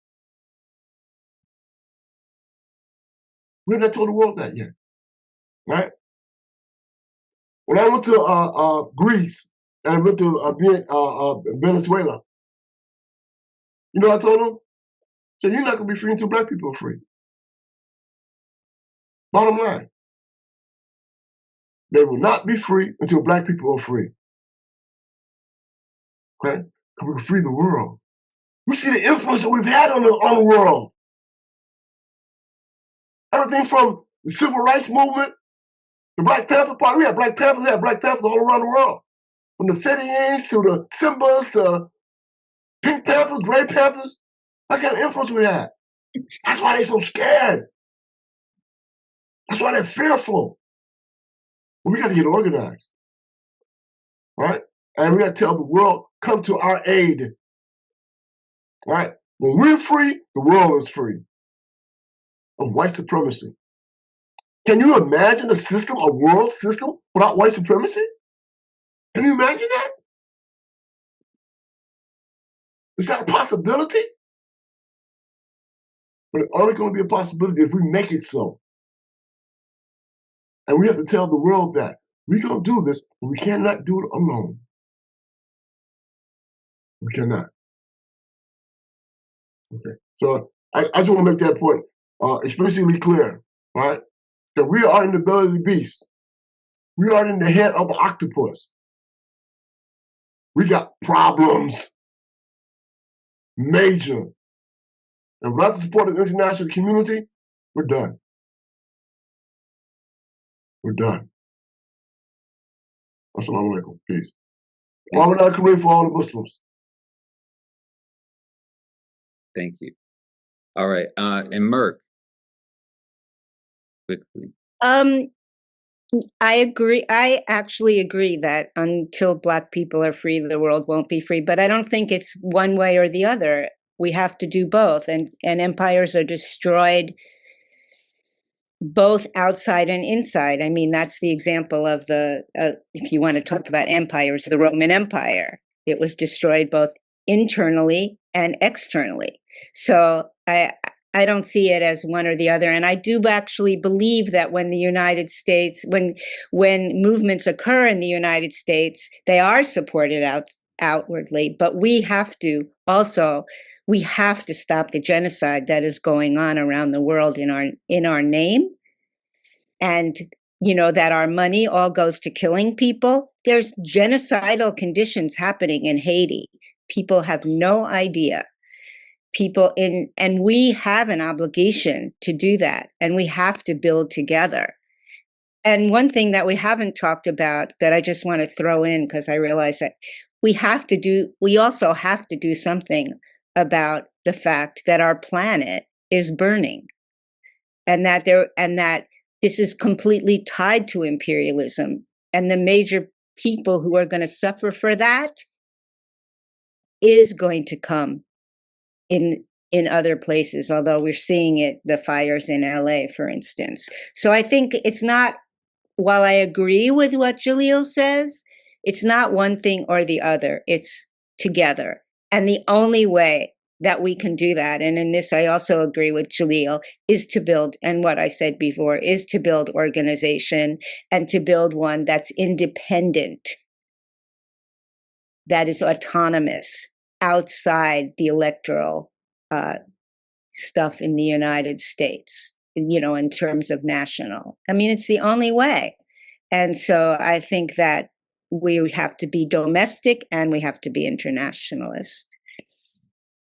We're not told the world that yet, right? When I went to Greece and I went to Venezuela, you know what I told them? I said, you're not going to be free until Black people are free. Bottom line. They will not be free until Black people are free. Okay? Because we can free the world. We see the influence that we've had on the world. Everything from the Civil Rights Movement, the Black Panther Party. We had Black Panthers all around the world. From the Fidians to the Simbas to Pink Panthers, Gray Panthers. That's the kind of influence we had. That's why they're so scared. That's why they're fearful. Well, we got to get organized. Right? And we got to tell the world, come to our aid. Right? When we're free, the world is free of white supremacy. Can you imagine a world system without white supremacy? Can you imagine that? Is that a possibility? But it's only going to be a possibility if we make it so. And we have to tell the world that we're going to do this, but we cannot do it alone. We cannot. Okay. So I just want to make that point explicitly clear, right? That we are in the belly of the beast. We are in the head of the octopus. We got problems. Major. And without the support of the international community, we're done. We're done. Assalamu alaikum. Peace. Ramadan Kareem for all the Muslims. Thank you. All right. And Merck, quickly. I agree. I actually agree that until Black people are free, the world won't be free. But I don't think it's one way or the other. We have to do both. And empires are destroyed both outside and inside. I mean, that's the example of if you want to talk about empires, the Roman Empire. It was destroyed both internally and externally. So I don't see it as one or the other. And I do actually believe that when the United States, when movements occur in the United States, they are supported outwardly. But we have to stop the genocide that is going on around the world in our name. And, that our money all goes to killing people. There's genocidal conditions happening in Haiti. People have no idea. people in, and we have an obligation to do that, and we have to build together. And one thing that we haven't talked about that I just want to throw in, because I realize that we also have to do something about the fact that our planet is burning, and that this is completely tied to imperialism, and the major people who are going to suffer for that is going to come in other places, although we're seeing it, the fires in LA, for instance. So I think it's not, while I agree with what Jalil says, it's not one thing or the other, it's together. And the only way that we can do that, and in this I also agree with Jalil, is to build, and what I said before, is to build organization, and to build one that's independent, that is autonomous, outside the electoral stuff in the United States, in terms of national. I mean, it's the only way. And so I think that we have to be domestic and we have to be internationalist.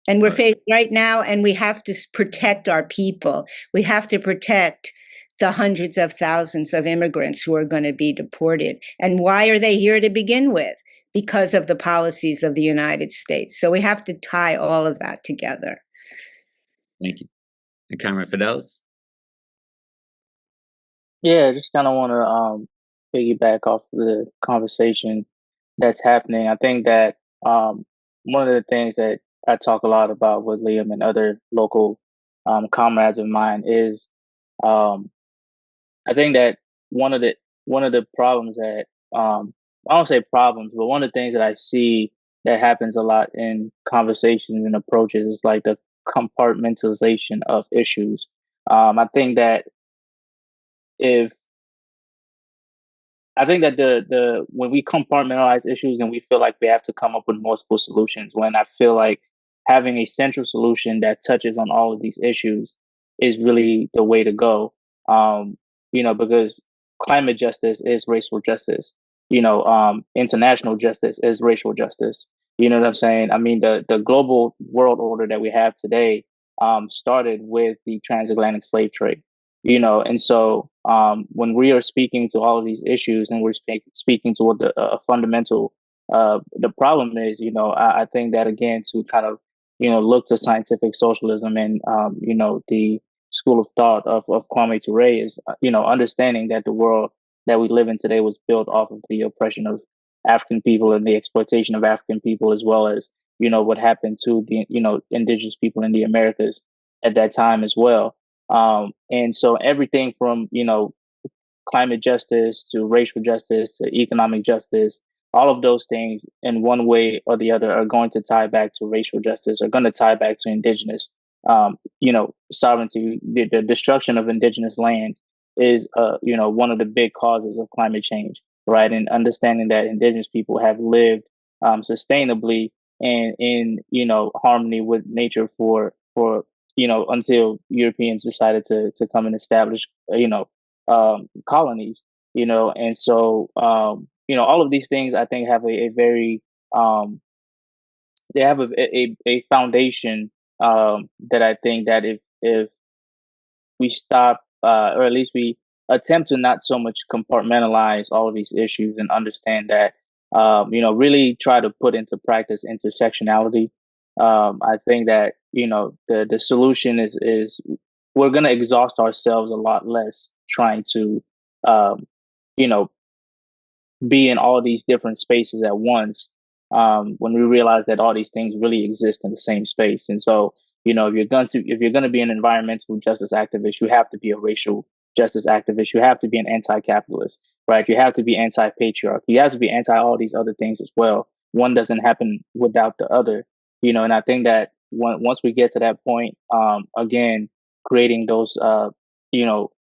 And we're faced right now, and we have to protect our people. We have to protect the hundreds of thousands of immigrants who are going to be deported. And why are they here to begin with? Because of the policies of the United States. So we have to tie all of that together. Thank you. And Comrade Fidelis? Yeah, I just kind of want to piggyback off the conversation that's happening. I think that one of the things that I talk a lot about with Liam and other local comrades of mine is I think that one of the problems that I don't say problems, but one of the things that I see that happens a lot in conversations and approaches is like the compartmentalization of issues. I think that the when we compartmentalize issues and we feel like we have to come up with multiple solutions, when I feel like having a central solution that touches on all of these issues is really the way to go. Because climate justice is racial justice. International justice is racial justice. You know what I'm saying? I mean, the global world order that we have today started with the transatlantic slave trade. And so when we are speaking to all of these issues and we're speaking to what the fundamental the problem is, I think that again to kind of look to scientific socialism and the school of thought of Kwame Ture is understanding that the world that we live in today was built off of the oppression of African people and the exploitation of African people, as well as what happened to the indigenous people in the Americas at that time as well. And so everything from climate justice to racial justice to economic justice, all of those things in one way or the other are going to tie back to racial justice, are going to tie back to indigenous sovereignty. The destruction of indigenous land is one of the big causes of climate change, right? And understanding that indigenous people have lived sustainably and in harmony with nature for until Europeans decided to come and establish colonies, and so all of these things I think have a very they have a foundation that I think that if we stop or at least we attempt to not so much compartmentalize all of these issues and understand that really try to put into practice intersectionality. I think that the solution is we're going to exhaust ourselves a lot less trying to be in all these different spaces at once when we realize that all these things really exist in the same space. And so if you're going to be an environmental justice activist, you have to be a racial justice activist. You have to be an anti-capitalist, right? You have to be anti-patriarch. You have to be anti all these other things as well. One doesn't happen without the other, and I think that once we get to that point, again, creating those,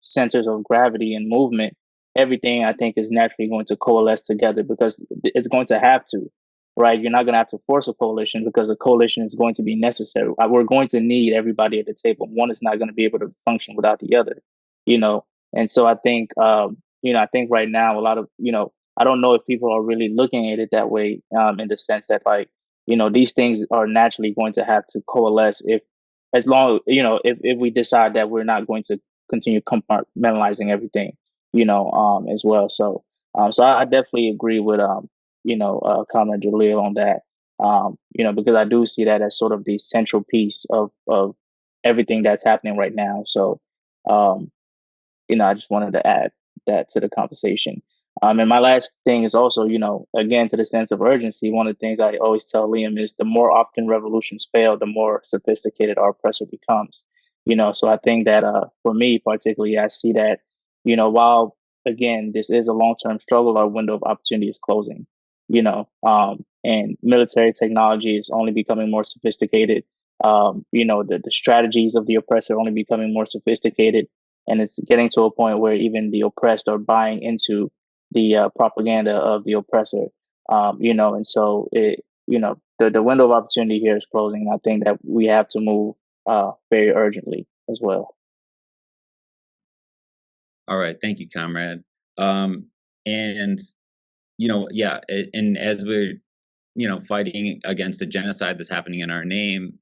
centers of gravity and movement, everything I think is naturally going to coalesce together because it's going to have to, right? You're not going to have to force a coalition because a coalition is going to be necessary. We're going to need everybody at the table. One is not going to be able to function without the other, And so I think, I think right now a lot of, I don't know if people are really looking at it that way, in the sense that like, these things are naturally going to have to coalesce if we decide that we're not going to continue compartmentalizing everything, as well. So I definitely agree with Comrade Jalil on that. Because I do see that as sort of the central piece of everything that's happening right now. So I just wanted to add that to the conversation. And my last thing is also, again, to the sense of urgency, one of the things I always tell Liam is the more often revolutions fail, the more sophisticated our oppressor becomes. So I think that for me, particularly, I see that, while, again, this is a long-term struggle, our window of opportunity is closing, and military technology is only becoming more sophisticated. The strategies of the oppressor are only becoming more sophisticated. And it's getting to a point where even the oppressed are buying into the propaganda of the oppressor, and so the window of opportunity here is closing. And I think that we have to move very urgently as well. All right, thank you, comrade. And and as we're fighting against the genocide that's happening in our name,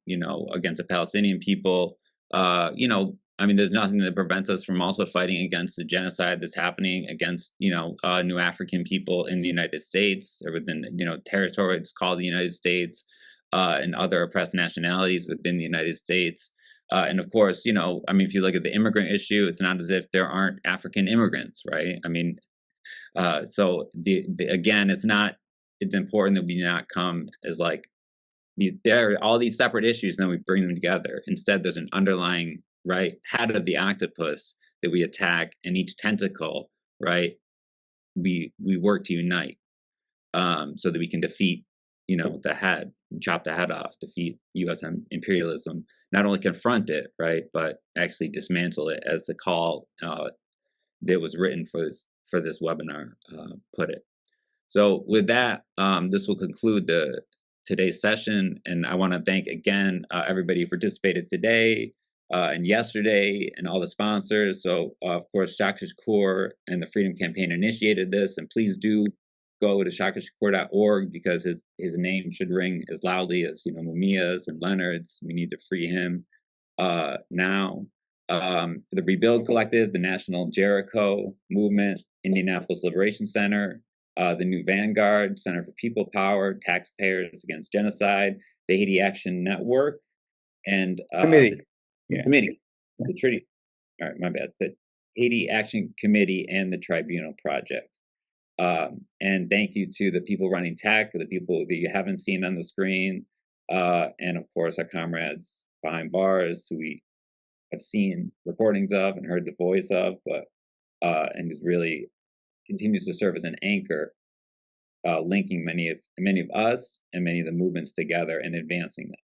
against the Palestinian people, there's nothing that prevents us from also fighting against the genocide that's happening against, new African people in the United States or within, territory that's called the United States, and other oppressed nationalities within the United States. And of course, if you look at the immigrant issue, it's not as if there aren't African immigrants, right? So again, it's important that we not come as like there are all these separate issues and then we bring them together. Instead, there's an underlying head of the octopus that we attack, and each tentacle, we work to unite, so that we can defeat, the head, chop the head off, defeat U.S. imperialism, not only confront it, but actually dismantle it, as the call that was written for this webinar put it. So with that, this will conclude today's session, and I want to thank again everybody who participated today and yesterday, and all the sponsors. So of course, Shakur and the Freedom Campaign initiated this, and please do go to shakushakur.org because his name should ring as loudly as Mumia's and Leonard's. We need to free him now. The Rebuild Collective, the National Jericho Movement, Indianapolis Liberation Center, the New Vanguard, Center for People Power, Taxpayers Against Genocide, the Haiti Action Network, and Committee. Committee, the treaty. All right, my bad. The Haiti Action Committee and the Tribunal Project. And thank you to the people running tech, the people that you haven't seen on the screen, and of course our comrades behind bars who we have seen recordings of and heard the voice of, but and is really continues to serve as an anchor, linking many of us and many of the movements together and advancing them.